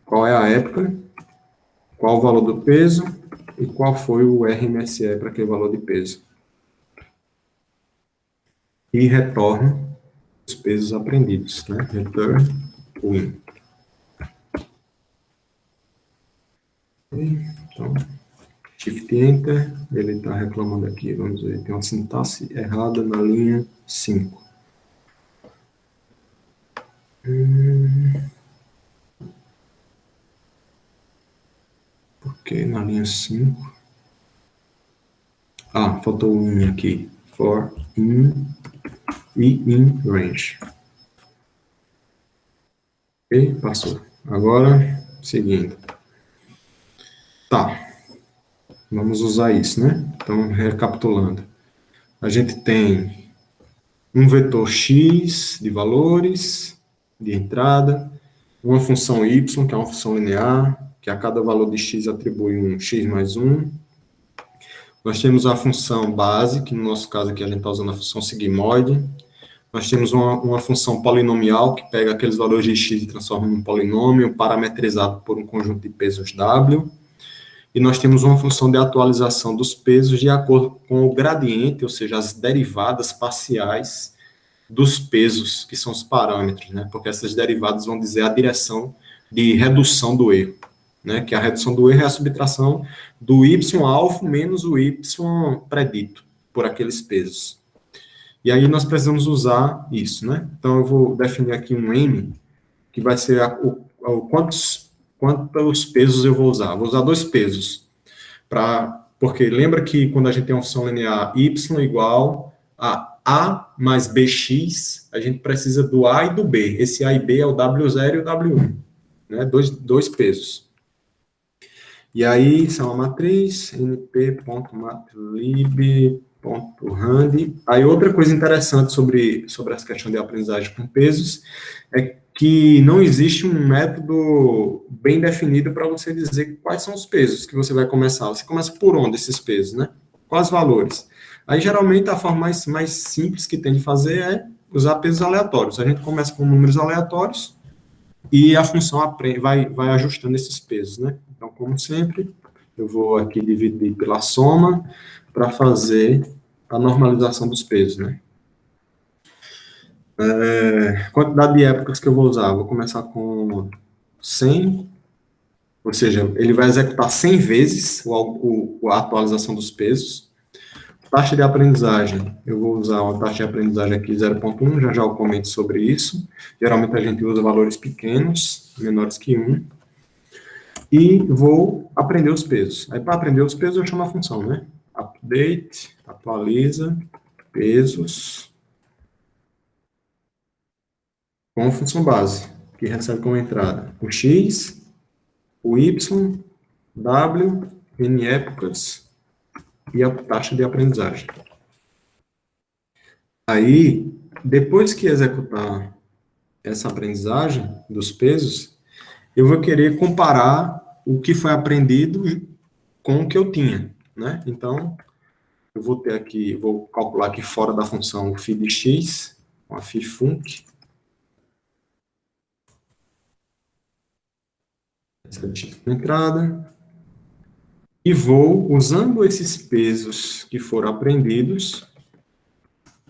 qual é a época, qual o valor do peso e qual foi o RMSE para aquele valor de peso. E retorno os pesos aprendidos, né? Return win. Então, Shift Enter, ele está reclamando aqui, vamos ver, tem uma sintaxe errada na linha 5. Por que na linha 5? Ah, faltou um in aqui. For in e in range. Ok, passou. Agora, seguindo. Tá, vamos usar isso, né? Então, recapitulando. A gente tem um vetor x de valores, de entrada, uma função y, que é uma função linear, que a cada valor de x atribui um x mais 1. Nós temos a função base, que no nosso caso aqui a gente está usando a função sigmoide. Nós temos uma função polinomial, que pega aqueles valores de x e transforma em um polinômio, parametrizado por um conjunto de pesos w. E nós temos uma função de atualização dos pesos de acordo com o gradiente, ou seja, as derivadas parciais dos pesos, que são os parâmetros, né? Porque essas derivadas vão dizer a direção de redução do erro, né? Que a redução do erro é a subtração do y-alvo menos o y predito por aqueles pesos. E aí nós precisamos usar isso, né? Então eu vou definir aqui um m, que vai ser quantos pesos eu vou usar. Vou usar 2 pesos, porque lembra que quando a gente tem uma função linear y igual a mais bx, a gente precisa do a e do b. Esse a e b é o w0 e o w1, né? Dois pesos. E aí, são uma matriz, np.matlib.rand. Aí, outra coisa interessante sobre essa questão de aprendizagem com pesos é que não existe um método bem definido para você dizer quais são os pesos que você vai começar. Você começa por onde esses pesos, né? Quais valores? Aí, geralmente, a forma mais simples que tem de fazer é usar pesos aleatórios. A gente começa com números aleatórios e a função vai ajustando esses pesos, né? Então, como sempre, eu vou aqui dividir pela soma para fazer a normalização dos pesos, né? Quantidade de épocas que eu vou usar? Vou começar com 100, ou seja, ele vai executar 100 vezes a atualização dos pesos. Taxa de aprendizagem, eu vou usar uma taxa de aprendizagem aqui 0,1, já eu comento sobre isso. Geralmente a gente usa valores pequenos, menores que 1. E vou aprender os pesos. Aí, para aprender os pesos, eu chamo a função, né? Update, atualiza, pesos, com função base, que recebe como entrada o x, o y, w, n épocas e a taxa de aprendizagem. Aí, depois que executar essa aprendizagem dos pesos, eu vou querer comparar o que foi aprendido com o que eu tinha, né? Então, eu vou ter aqui, vou calcular aqui fora da função o phi de x, com a phi func. Essa é a entrada. E vou, usando esses pesos que foram aprendidos,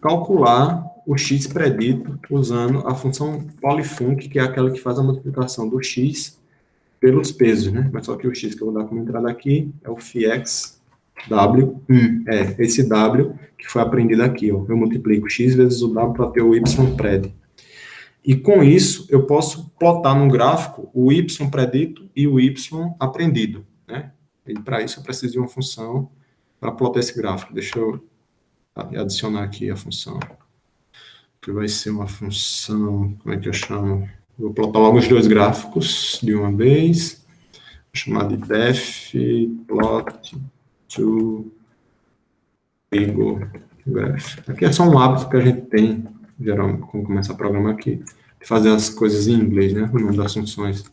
calcular o x predito usando a função polyfunc, que é aquela que faz a multiplicação do x pelos pesos, né? Mas só que o x que eu vou dar como entrada aqui é o φx w1. Esse w que foi aprendido aqui, ó. Eu multiplico x vezes o w para ter o y pred. E com isso, eu posso plotar no gráfico o y predito e o y aprendido, né? E para isso eu preciso de uma função para plotar esse gráfico. Deixa eu adicionar aqui a função, que vai ser uma função, como é que eu chamo? Vou plotar logo os dois gráficos de uma vez. Vou chamar de def plot to Lego graph. Aqui é só um hábito que a gente tem, geralmente, quando começa a programar aqui, de fazer as coisas em inglês, né? O nome das funções.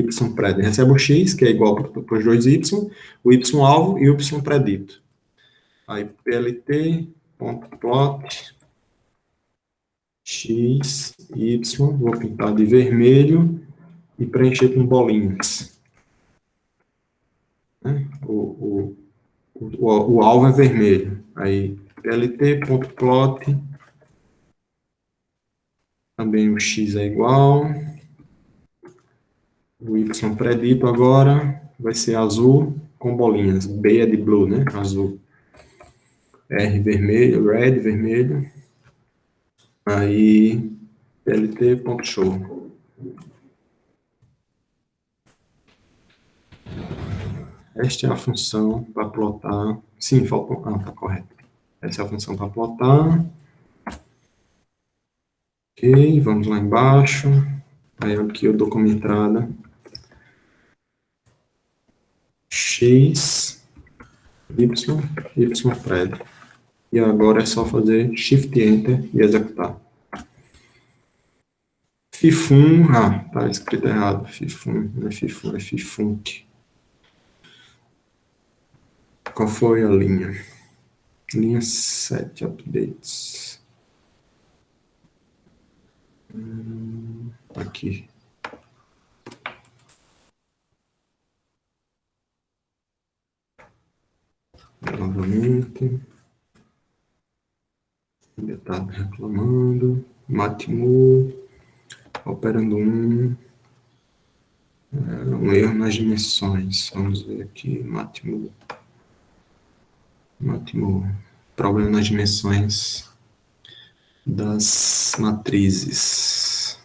Y pred recebe o x, que é igual para os dois y, o y alvo e o y predito. Aí, plt.plot X, Y, vou pintar de vermelho e preencher com bolinhas. Né? O alvo é vermelho. Aí, plt.plot, também o X é igual. O Y predito agora vai ser azul com bolinhas. B é de blue, né? Azul. R vermelho, red vermelho. Aí, plt.show. Esta é a função para plotar. Sim, faltou. Ah, tá correto. Essa é a função para plotar. Ok, vamos lá embaixo. Aí aqui eu dou como entrada X, Y, Y pred. E agora é só fazer Shift Enter e executar. Fifun, tá escrito errado. Fifun, não é Fifun, é Fifunc. Qual foi a linha? Linha 7, updates. Aqui. Novamente. Ainda está reclamando. Matmu. Operando um erro nas dimensões. Vamos ver aqui. Matmu. Problema nas dimensões das matrizes.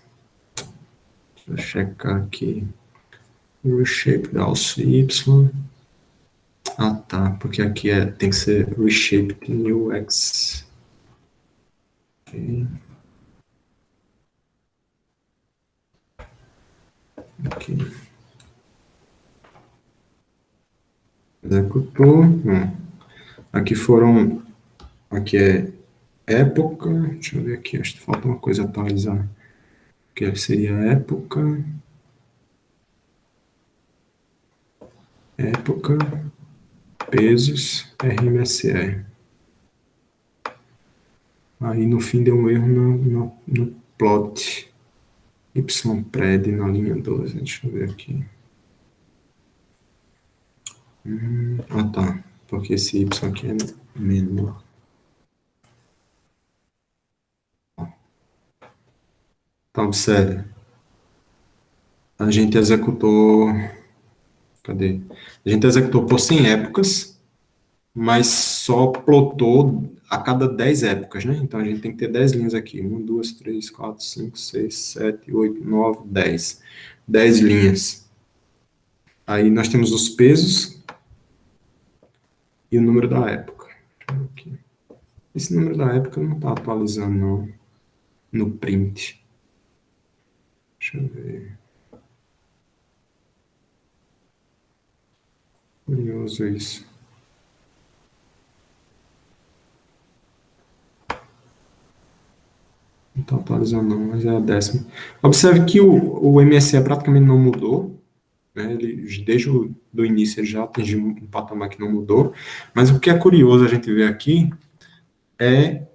Deixa eu checar aqui. Reshape da alça Y. Ah, tá. Porque aqui tem que ser reshaped new X. Ok. Aqui. Executou. Aqui foram. Aqui é época. Deixa eu ver aqui. Acho que falta uma coisa atualizar. Que seria época. Época. Pesos. RMSE. Aí no fim deu um erro no plot. YPred na linha 12. Deixa eu ver aqui. Tá. Porque esse Y aqui é menor. Então, observe. A gente executou. Cadê? A gente executou por 100 épocas, mas só plotou a cada 10 épocas, né? Então a gente tem que ter 10 linhas aqui. 1, 2, 3, 4, 5, 6, 7, 8, 9, 10. 10 linhas. Aí nós temos os pesos e o número da época. Aqui. Esse número da época não está atualizando, não. No print. Deixa eu ver. Curioso isso. Não está atualizando, não, mas é a 10ª. Observe que o MSE praticamente não mudou. Né? Desde o início ele já atingiu um patamar que não mudou. Mas o que é curioso a gente ver aqui é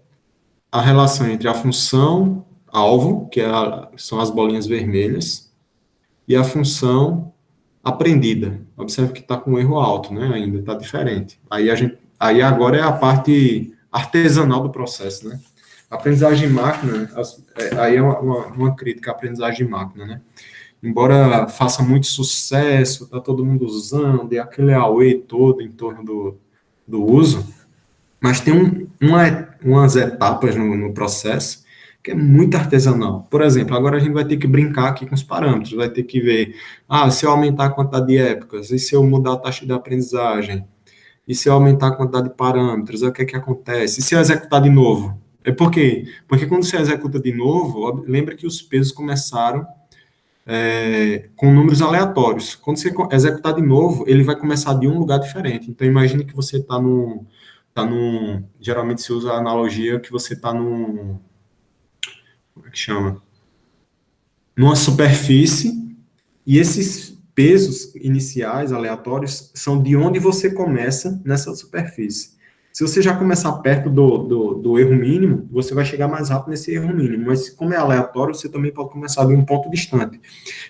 a relação entre a função alvo, que são as bolinhas vermelhas, e a função aprendida. Observe que está com um erro alto, né? Ainda está diferente. Aí agora é a parte artesanal do processo, né? Aprendizagem de máquina, aí é uma crítica à aprendizagem de máquina, né? Embora faça muito sucesso, está todo mundo usando, e aquele AUE todo em torno do uso, mas tem umas etapas no processo que é muito artesanal. Por exemplo, agora a gente vai ter que brincar aqui com os parâmetros, vai ter que ver, se eu aumentar a quantidade de épocas, e se eu mudar a taxa de aprendizagem, e se eu aumentar a quantidade de parâmetros, o que é que acontece? E se eu executar de novo? Por quê? Porque quando você executa de novo, lembra que os pesos começaram com números aleatórios. Quando você executar de novo, ele vai começar de um lugar diferente. Então, imagine que você está geralmente se usa a analogia que você está como é que chama? Numa superfície, e esses pesos iniciais aleatórios são de onde você começa nessa superfície. Se você já começar perto do erro mínimo, você vai chegar mais rápido nesse erro mínimo. Mas como é aleatório, você também pode começar de um ponto distante.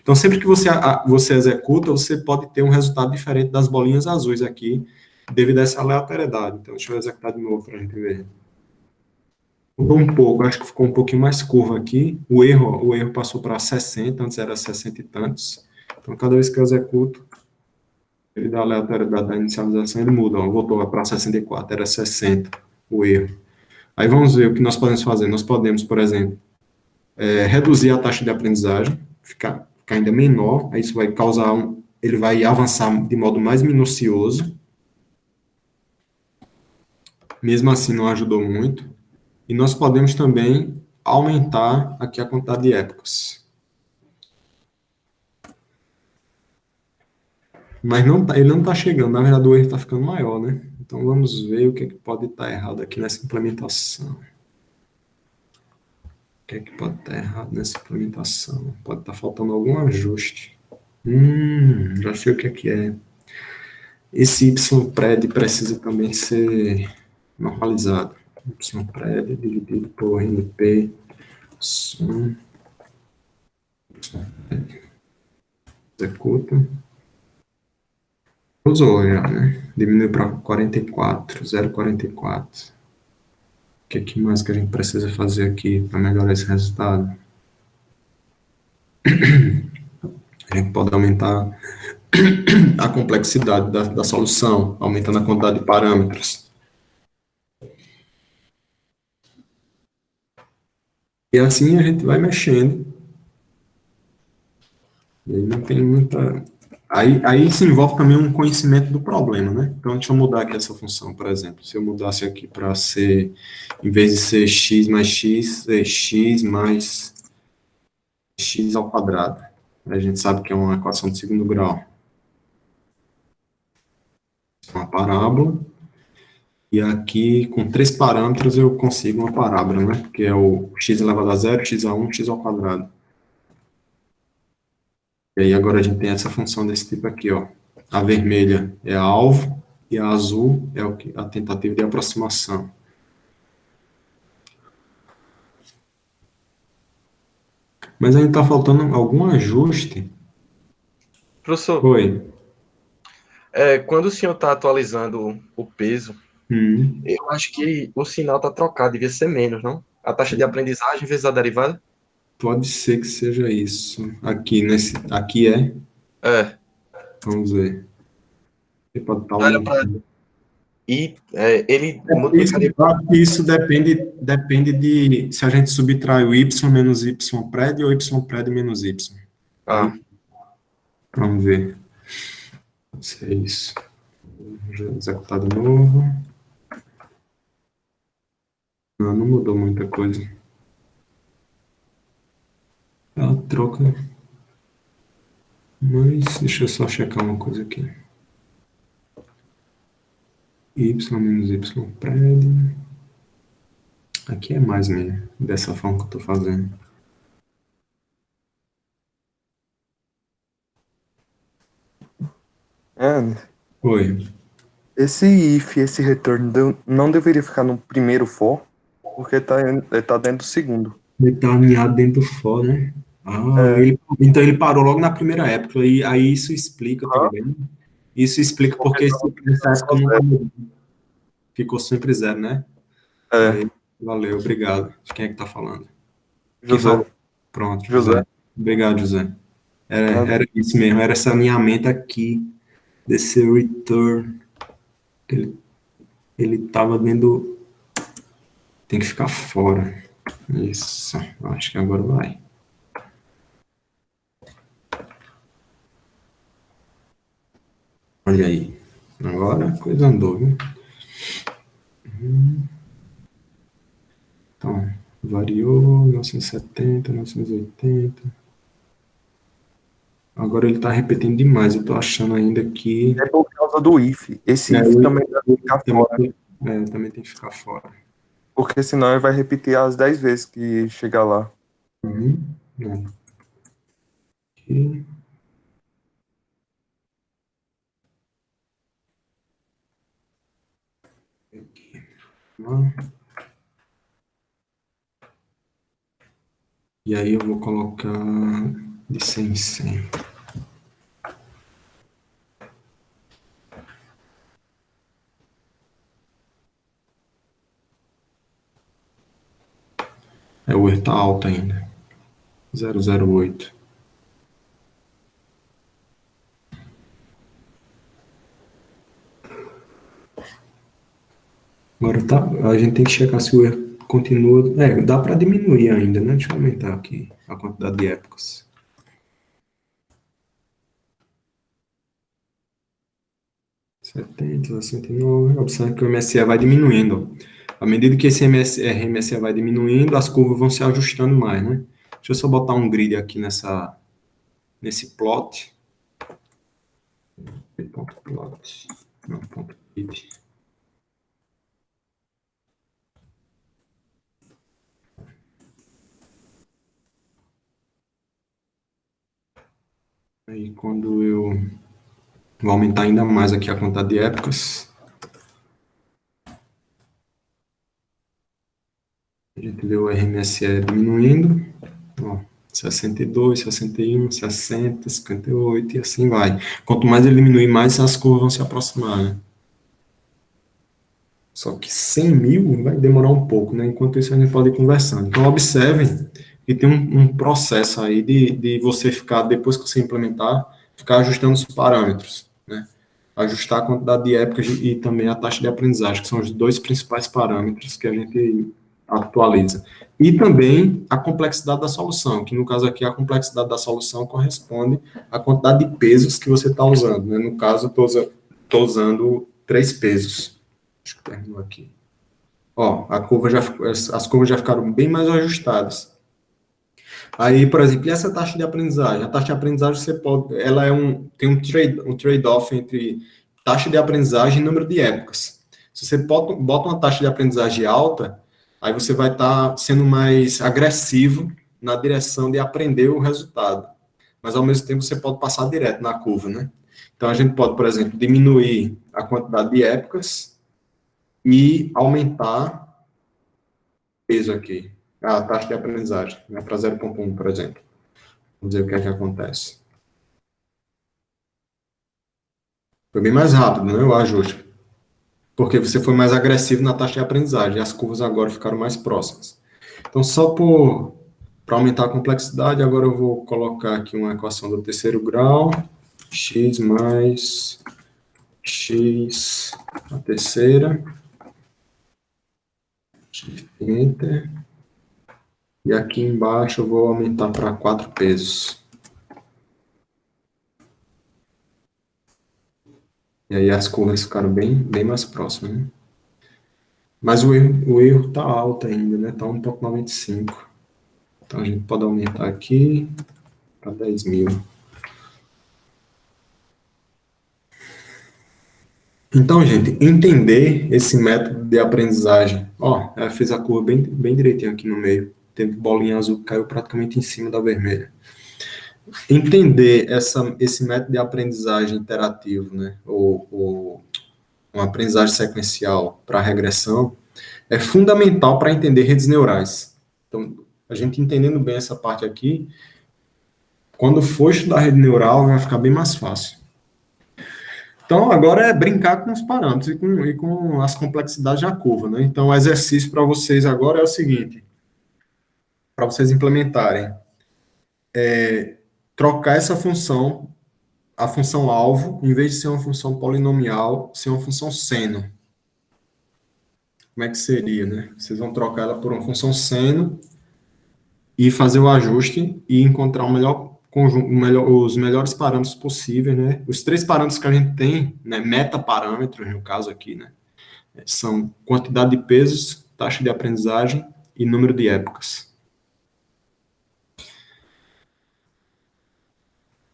Então, sempre que você executa, você pode ter um resultado diferente das bolinhas azuis aqui, devido a essa aleatoriedade. Então, deixa eu executar de novo para a gente ver. Mudou um pouco, acho que ficou um pouquinho mais curva aqui. O erro passou para 60, antes era 60 e tantos. Então, cada vez que eu executo, ele dá a aleatoriedade da inicialização, ele muda, ó, voltou para 64, era 60 o erro. Aí vamos ver o que nós podemos fazer. Nós podemos, por exemplo, reduzir a taxa de aprendizagem, ficar ainda menor, aí isso vai causar ele vai avançar de modo mais minucioso, mesmo assim não ajudou muito. E nós podemos também aumentar aqui a quantidade de épocas. Mas não ele não está chegando, na verdade o erro está ficando maior, né? Então vamos ver o que, é que pode estar errado aqui nessa implementação. O que é que pode estar errado nessa implementação? Pode estar faltando algum ajuste. Já sei o que é que é. Esse YPRED precisa também ser normalizado. YPRED dividido por NP sum executa. Usou já, né? Diminuiu para 44, 0,44. O que, mais que a gente precisa fazer aqui para melhorar esse resultado? A gente pode aumentar a complexidade da solução, aumentando a quantidade de parâmetros. E assim a gente vai mexendo. E aí não tem muita. Aí se envolve também um conhecimento do problema, né? Então, deixa eu mudar aqui essa função, por exemplo. Se eu mudasse aqui para ser, em vez de ser x mais x, ser x mais x ao quadrado. A gente sabe que é uma equação de segundo grau. Uma parábola. E aqui, com 3 parâmetros, eu consigo uma parábola, né? Que é o x elevado a zero, x a 1, x ao quadrado. E aí agora a gente tem essa função desse tipo aqui, ó. A vermelha é a alvo e a azul é a tentativa de aproximação. Mas ainda está faltando algum ajuste. Professor, Oi. quando o senhor está atualizando o peso, eu acho que o sinal está trocado, devia ser menos, não? A taxa de aprendizagem vezes a derivada? Pode ser que seja isso. Aqui é. É. Vamos ver. Ele pode estar Não era para. aumentando. E ele Isso, multiplicaria. isso depende de se a gente subtrai o y menos y pred ou y pred menos y. Ah, Aí, vamos ver. Se é isso. Vou executar de novo. Não mudou muita coisa. Ela troca. Mas deixa eu só checar uma coisa aqui. Y menos y pred. Aqui é mais mesmo, dessa forma que eu estou fazendo. Oi. Esse if, esse return não deveria ficar no primeiro for, porque tá dentro do segundo. Ele está alinhado dentro do for, né? É. Então ele parou logo na primeira época. E aí isso explica Aham. também. Isso explica Porque porque tava nessa só época nunca zero. mudou. Ficou sempre zero, né? É, Aí, valeu, obrigado. Quem é que está falando? Quem José. falou? Pronto, José. José. Obrigado, José. Era, Nada. era isso mesmo, era esse alinhamento aqui, desse return. Ele estava dentro. Tem que ficar fora. Isso, acho que agora vai. Olha aí. Agora a coisa andou, viu? Então, variou, 1970, 1980. Agora ele está repetindo demais. Eu estou achando ainda que. É por causa do if. Esse É, if também deve ficar também, fora. também tem que ficar fora. Porque senão ele vai repetir as 10 vezes que chegar lá. É. Aqui. Aqui. E aí eu vou colocar de 100 em 100. O erro tá alto ainda. 008. Agora tá, a gente tem que checar se o erro continua. Dá para diminuir ainda, né? Deixa eu aumentar aqui a quantidade de épocas. 70, 69. Observe que o MSE vai diminuindo. À medida que esse RMSE vai diminuindo, as curvas vão se ajustando mais, né? Deixa eu só botar um grid aqui nesse plot. Plot. Não, grid. Aí quando eu vou aumentar ainda mais aqui a quantidade de épocas, a gente vê o RMSE diminuindo, ó, 62, 61, 60, 58 e assim vai. Quanto mais ele diminuir, mais as curvas vão se aproximar, né? Só que 100 mil vai demorar um pouco, né? Enquanto isso a gente pode ir conversando. Então observe que tem um processo aí de você ficar, depois que você implementar, ficar ajustando os parâmetros, né? Ajustar a quantidade de épocas e também a taxa de aprendizagem, que são os dois principais parâmetros que a gente atualiza. E também a complexidade da solução, que no caso aqui a complexidade da solução corresponde à quantidade de pesos que você está usando, né? No caso, eu estou usando 3 pesos. Acho que terminou aqui. Ó, as curvas já ficaram bem mais ajustadas. Aí, por exemplo, e essa taxa de aprendizagem? A taxa de aprendizagem, ela tem um trade-off entre taxa de aprendizagem e número de épocas. Se você bota uma taxa de aprendizagem alta, aí você vai estar sendo mais agressivo na direção de aprender o resultado. Mas, ao mesmo tempo, você pode passar direto na curva, né? Então, a gente pode, por exemplo, diminuir a quantidade de épocas e aumentar o peso aqui, a taxa de aprendizagem, né, para 0,1, por exemplo. Vamos ver o que é que acontece. Foi bem mais rápido, né, o ajuste. Porque você foi mais agressivo na taxa de aprendizagem. E as curvas agora ficaram mais próximas. Então, só para aumentar a complexidade, agora eu vou colocar aqui uma equação do terceiro grau. X mais X a terceira. Shift Enter. E aqui embaixo eu vou aumentar para 4 pesos. E aí as curvas ficaram bem mais próximas, né? Mas o erro está alto ainda, né? Está 1,95. Então a gente pode aumentar aqui para 10 mil. Então, gente, entender esse método de aprendizagem. Ó, ela fez a curva bem direitinho aqui no meio. Teve bolinha azul que caiu praticamente em cima da vermelha. Entender esse método de aprendizagem interativo, né? Ou uma aprendizagem sequencial para regressão, é fundamental para entender redes neurais. Então, a gente entendendo bem essa parte aqui, quando for estudar rede neural, vai ficar bem mais fácil. Então, agora é brincar com os parâmetros e com as complexidades da curva, né? Então, o exercício para vocês agora é o seguinte, para vocês implementarem, trocar essa função, a função alvo, em vez de ser uma função polinomial, ser uma função seno. Como é que seria, né? Vocês vão trocar ela por uma função seno e fazer o ajuste e encontrar o melhor conjunto, os melhores parâmetros possíveis, né? Os 3 parâmetros que a gente tem, né, metaparâmetros, no caso aqui, né, são quantidade de pesos, taxa de aprendizagem e número de épocas.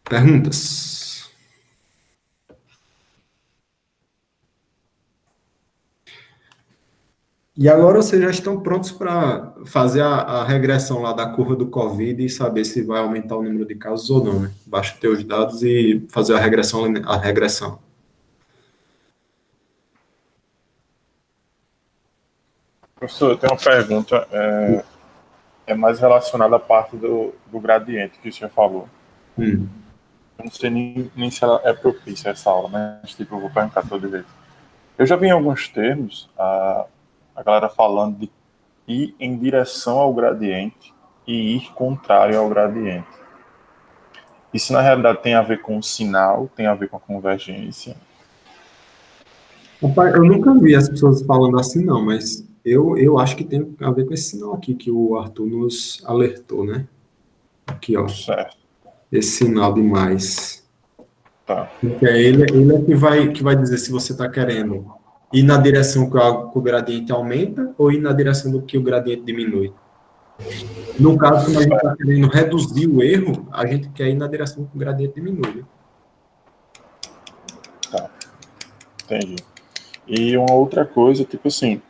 Perguntas? E agora vocês já estão prontos para fazer a regressão lá da curva do Covid e saber se vai aumentar o número de casos ou não, né? Basta ter os dados e fazer a regressão. Professor, eu tenho uma pergunta, é mais relacionada à parte do gradiente que o senhor falou. Eu não sei nem se ela é propícia a essa aula, mas tipo, eu vou perguntar todo jeito. Eu já vi em alguns termos a galera falando de ir em direção ao gradiente e ir contrário ao gradiente. Isso, na realidade, tem a ver com o sinal, tem a ver com a convergência. Eu nunca vi as pessoas falando assim, não, mas eu acho que tem a ver com esse sinal aqui que o Arthur nos alertou, né? Aqui, ó. Certo. Esse sinal de mais. Tá. Porque ele é que vai dizer se você está querendo ir na direção que o gradiente aumenta ou ir na direção do que o gradiente diminui. No caso, quando a gente está querendo reduzir o erro, a gente quer ir na direção que o gradiente diminui. Né? Tá. Entendi. E uma outra coisa, tipo assim,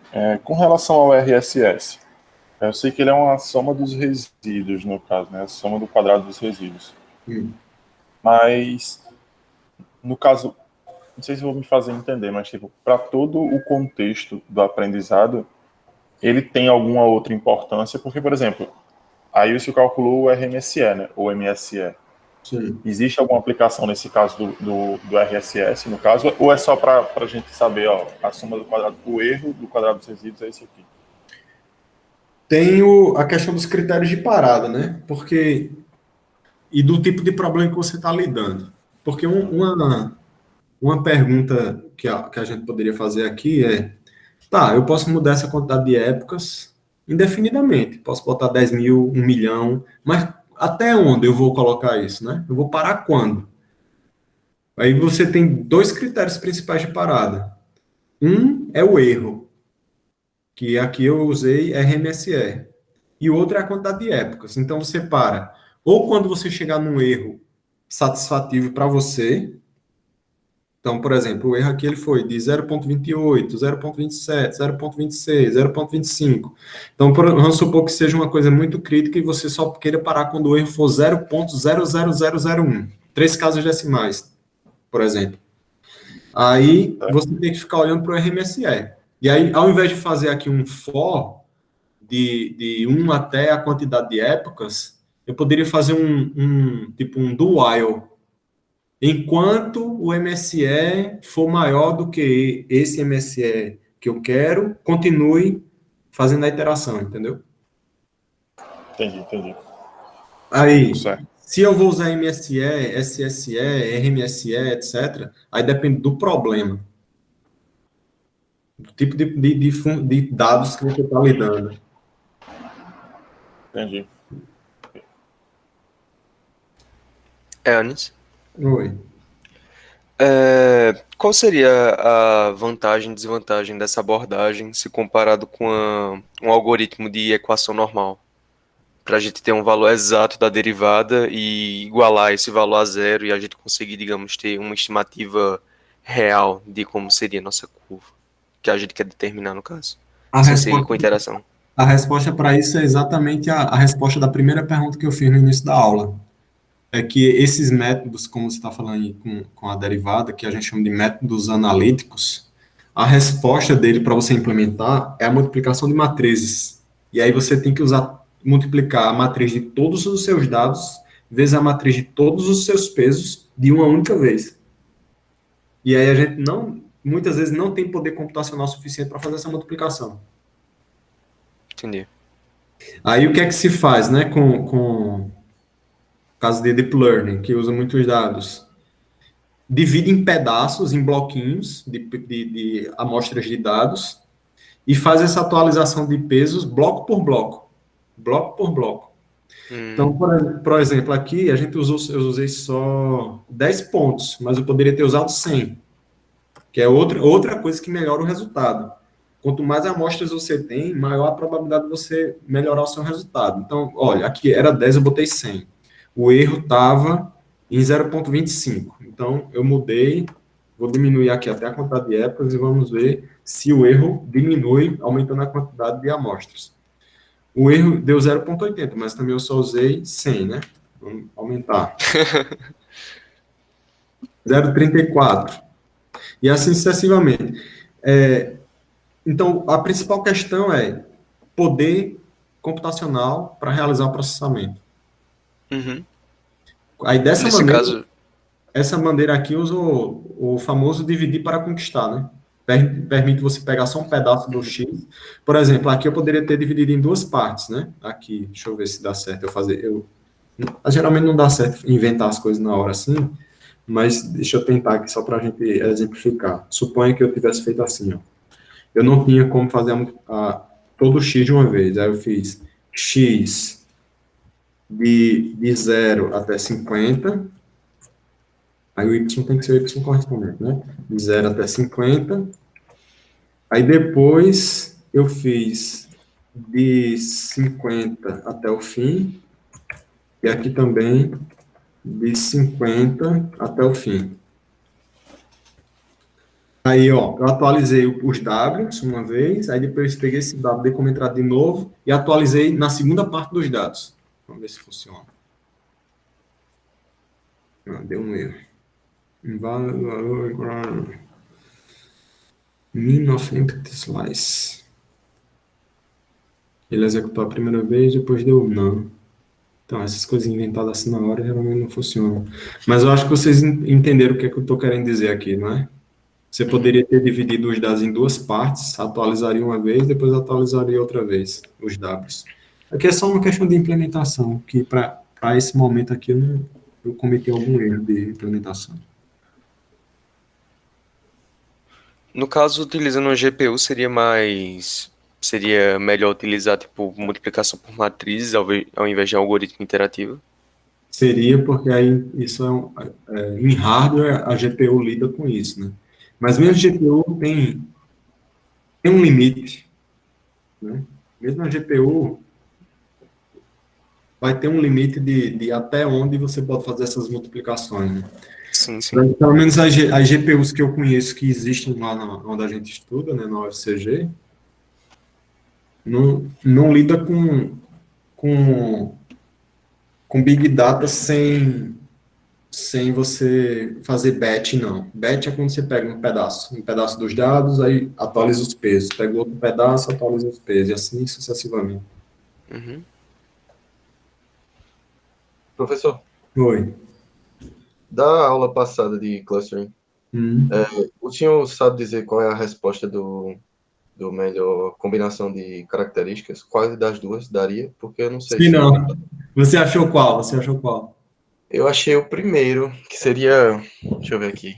com relação ao RSS, eu sei que ele é uma soma dos resíduos, no caso, né? A soma do quadrado dos resíduos. Mas, no caso, não sei se vou me fazer entender, mas, tipo, para todo o contexto do aprendizado, ele tem alguma outra importância, porque, por exemplo, aí você calculou o RMSE, né? Ou MSE. Sim. Existe alguma aplicação nesse caso do RSS, no caso, ou é só para a gente saber, ó, a soma do quadrado, o erro do quadrado dos resíduos é esse aqui? Tem a questão dos critérios de parada, né? Porque e do tipo de problema que você está lidando. Porque uma pergunta que a gente poderia fazer aqui é, tá, eu posso mudar essa quantidade de épocas indefinidamente, posso botar 10 mil, 1 milhão, mas até onde eu vou colocar isso, né? Eu vou parar quando? Aí você tem dois critérios principais de parada. Um é o erro, que aqui eu usei RMSE, e o outro é a quantidade de épocas. Então você para, ou quando você chegar num erro satisfatível para você. Então, por exemplo, o erro aqui ele foi de 0,28, 0,27, 0,26, 0,25. Então, vamos supor que seja uma coisa muito crítica e você só queira parar quando o erro for 0,00001. 3 casas decimais, por exemplo. Aí, você tem que ficar olhando para o RMSE. E aí, ao invés de fazer aqui um for de 1 até a quantidade de épocas, eu poderia fazer tipo um do while. Enquanto o MSE for maior do que esse MSE que eu quero, continue fazendo a iteração, entendeu? Entendi. Aí, Certo. se eu vou usar MSE, SSE, RMSE, etc., aí depende do problema, do tipo de dados que você está lidando. Entendi. Ernest? Oi. Qual seria a vantagem e desvantagem dessa abordagem se comparado com um algoritmo de equação normal? Para a gente ter um valor exato da derivada e igualar esse valor a zero e a gente conseguir, digamos, ter uma estimativa real de como seria a nossa curva, que a gente quer determinar no caso, sem seguir com interação. A resposta para isso é exatamente a resposta da primeira pergunta que eu fiz no início da aula. É que esses métodos, como você está falando aí com a derivada, que a gente chama de métodos analíticos, a resposta dele para você implementar é a multiplicação de matrizes. E aí você tem que multiplicar a matriz de todos os seus dados vezes a matriz de todos os seus pesos de uma única vez. E aí a gente muitas vezes não tem poder computacional suficiente para fazer essa multiplicação. Entendi. Aí o que é que se faz, né, com caso de deep learning, que usa muitos dados? Divide em pedaços, em bloquinhos de amostras de dados e faz essa atualização de pesos bloco por bloco. Bloco por bloco. Então, por exemplo, aqui eu usei só 10 pontos, mas eu poderia ter usado 100, que é outra coisa que melhora o resultado. Quanto mais amostras você tem, maior a probabilidade de você melhorar o seu resultado. Então, olha, aqui era 10, eu botei 100. O erro estava em 0,25. Então, eu mudei, vou diminuir aqui até a quantidade de épocas e vamos ver se o erro diminui, aumentando a quantidade de amostras. O erro deu 0,80, mas também eu só usei 100, né? Vamos aumentar. 0,34. E assim sucessivamente. Então, a principal questão é poder computacional para realizar o processamento. Uhum. Aí, dessa Nesse maneira, caso, essa maneira aqui usa o famoso dividir para conquistar, né? Permite você pegar só um pedaço do X. Por exemplo, aqui eu poderia ter dividido em duas partes, né? Aqui, deixa eu ver se dá certo eu fazer. Geralmente não dá certo inventar as coisas na hora assim, mas deixa eu tentar aqui só para a gente exemplificar. Suponha que eu tivesse feito assim, ó. Eu não tinha como fazer todo X de uma vez. Aí eu fiz X de 0 até 50. Aí o Y tem que ser o Y correspondente, né? De 0 até 50. Aí depois eu fiz de 50 até o fim. E aqui também de 50 até o fim. Aí, ó, eu atualizei os Ws uma vez, aí depois peguei esse W, dei como entrada de novo e atualizei na segunda parte dos dados. Vamos ver se funciona. Ah, deu um erro. Valor min of empty slice. Ele executou a primeira vez, depois deu não. Então, essas coisas inventadas assim na hora geralmente não funcionam. Mas eu acho que vocês entenderam o que é que eu estou querendo dizer aqui, não é? Você poderia ter dividido os dados em duas partes, atualizaria uma vez, depois atualizaria outra vez os Ws. Aqui é só uma questão de implementação, que para esse momento aqui eu cometi algum erro de implementação. no caso, utilizando uma GPU seria melhor utilizar tipo multiplicação por matrizes ao invés de algoritmo interativo? Seria porque aí isso em hardware a GPU lida com isso, né? Mas mesmo a GPU tem um limite, né? Mesmo a GPU vai ter um limite de até onde você pode fazer essas multiplicações, né? Sim, sim. Pelo menos as GPUs que eu conheço que existem lá onde a gente estuda, né, na UFCG, não lida com, com Big Data sem você fazer batch, não. Batch é quando você pega um pedaço dos dados, aí atualiza os pesos. Pega outro pedaço, atualiza os pesos, e assim sucessivamente. Uhum. Professor, Oi. da aula passada de clustering, o senhor sabe dizer qual é a resposta do melhor combinação de características? Qual das duas daria? Porque eu não sei Sim, se eu... não. Você achou qual? Você achou qual? Eu achei o primeiro, que seria... Deixa eu ver aqui.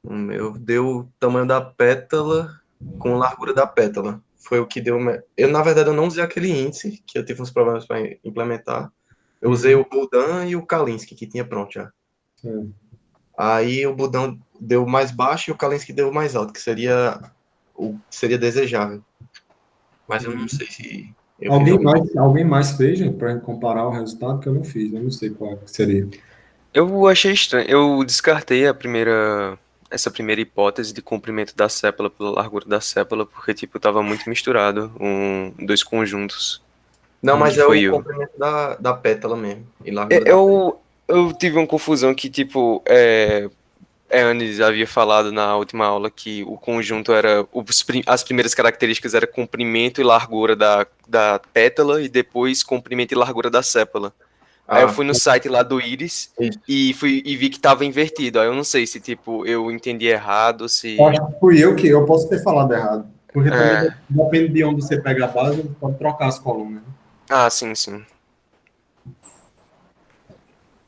O meu deu o tamanho da pétala com a largura da pétala. Foi o que deu... Eu, na verdade, eu não usei aquele índice, que eu tive uns problemas para implementar. Eu usei o Boudin e o Kalinske, que tinha pronto já. Aí o Boudin deu mais baixo e o Kalinske deu mais alto, que seria desejável. Mas eu não sei se eu fiz Alguém mais fez, para comparar o resultado que eu não fiz? Eu não sei qual que seria. Eu achei estranho. Eu descartei essa primeira hipótese de comprimento da sépala pela largura da sépala, porque, tipo, tava muito misturado dois conjuntos. Não, mas Que é foi o eu. comprimento da pétala mesmo. E largura da pétala. Eu tive uma confusão que, tipo, Anis havia falado na última aula que o conjunto era. As primeiras características eram comprimento e largura da pétala, e depois comprimento e largura da sépala. Aí eu Ah, fui no site lá do Iris isso. e vi que tava invertido. Aí eu não sei se, tipo, eu entendi errado, Eu se. acho que fui eu que eu posso ter falado errado. Porque também É. depende de onde você pega a base, você pode trocar as colunas. Ah, sim, sim.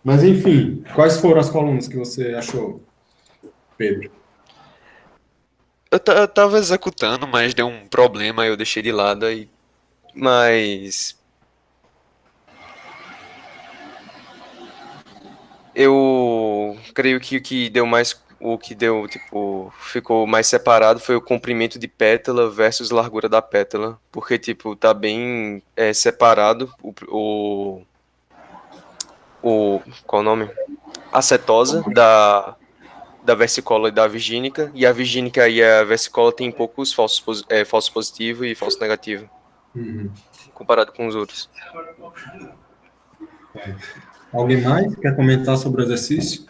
Mas enfim, quais foram as colunas que você achou, Pedro? Eu tava executando, mas deu um problema, aí eu deixei de lado aí. Mas. Eu creio que o que deu mais. O que deu, tipo, ficou mais separado foi o comprimento de pétala versus largura da pétala. Porque, tipo, tá bem separado qual o nome? A cetosa da versicola e da virgínica. E a virgínica e a versicola tem poucos falsos positivo e falso negativo. Comparado com os outros. Alguém mais quer comentar sobre o exercício?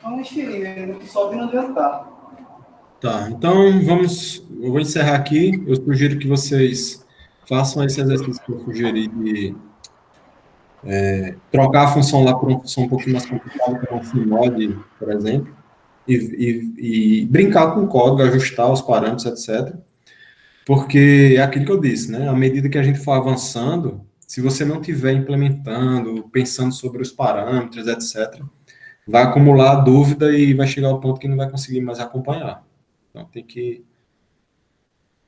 É uma estilinha, que sobe e não adiantar. Tá, então eu vou encerrar aqui. Eu sugiro que vocês façam esse exercício que eu sugeri de trocar a função lá por uma função um pouquinho mais complicada, como um sinode, por exemplo, e brincar com o código, ajustar os parâmetros, etc. Porque é aquilo que eu disse, né? À medida que a gente for avançando, se você não estiver implementando, pensando sobre os parâmetros, etc., vai acumular dúvida e vai chegar ao ponto que não vai conseguir mais acompanhar. Então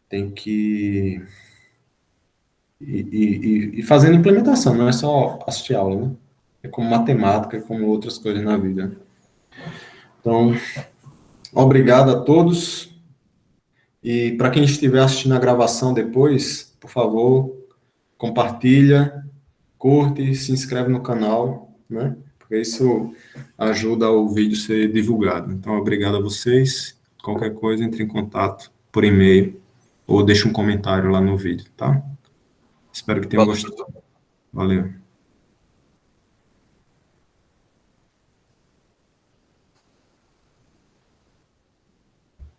tem que ir fazendo implementação, não é só assistir aula, né? É como matemática, é como outras coisas na vida. Então, obrigado a todos. E para quem estiver assistindo a gravação depois, por favor, compartilha, curte, se inscreve no canal, né? Porque isso ajuda o vídeo a ser divulgado. Então, obrigado a vocês. Qualquer coisa, entre em contato por e-mail ou deixe um comentário lá no vídeo, tá? Espero que tenham Valeu, gostado. Valeu.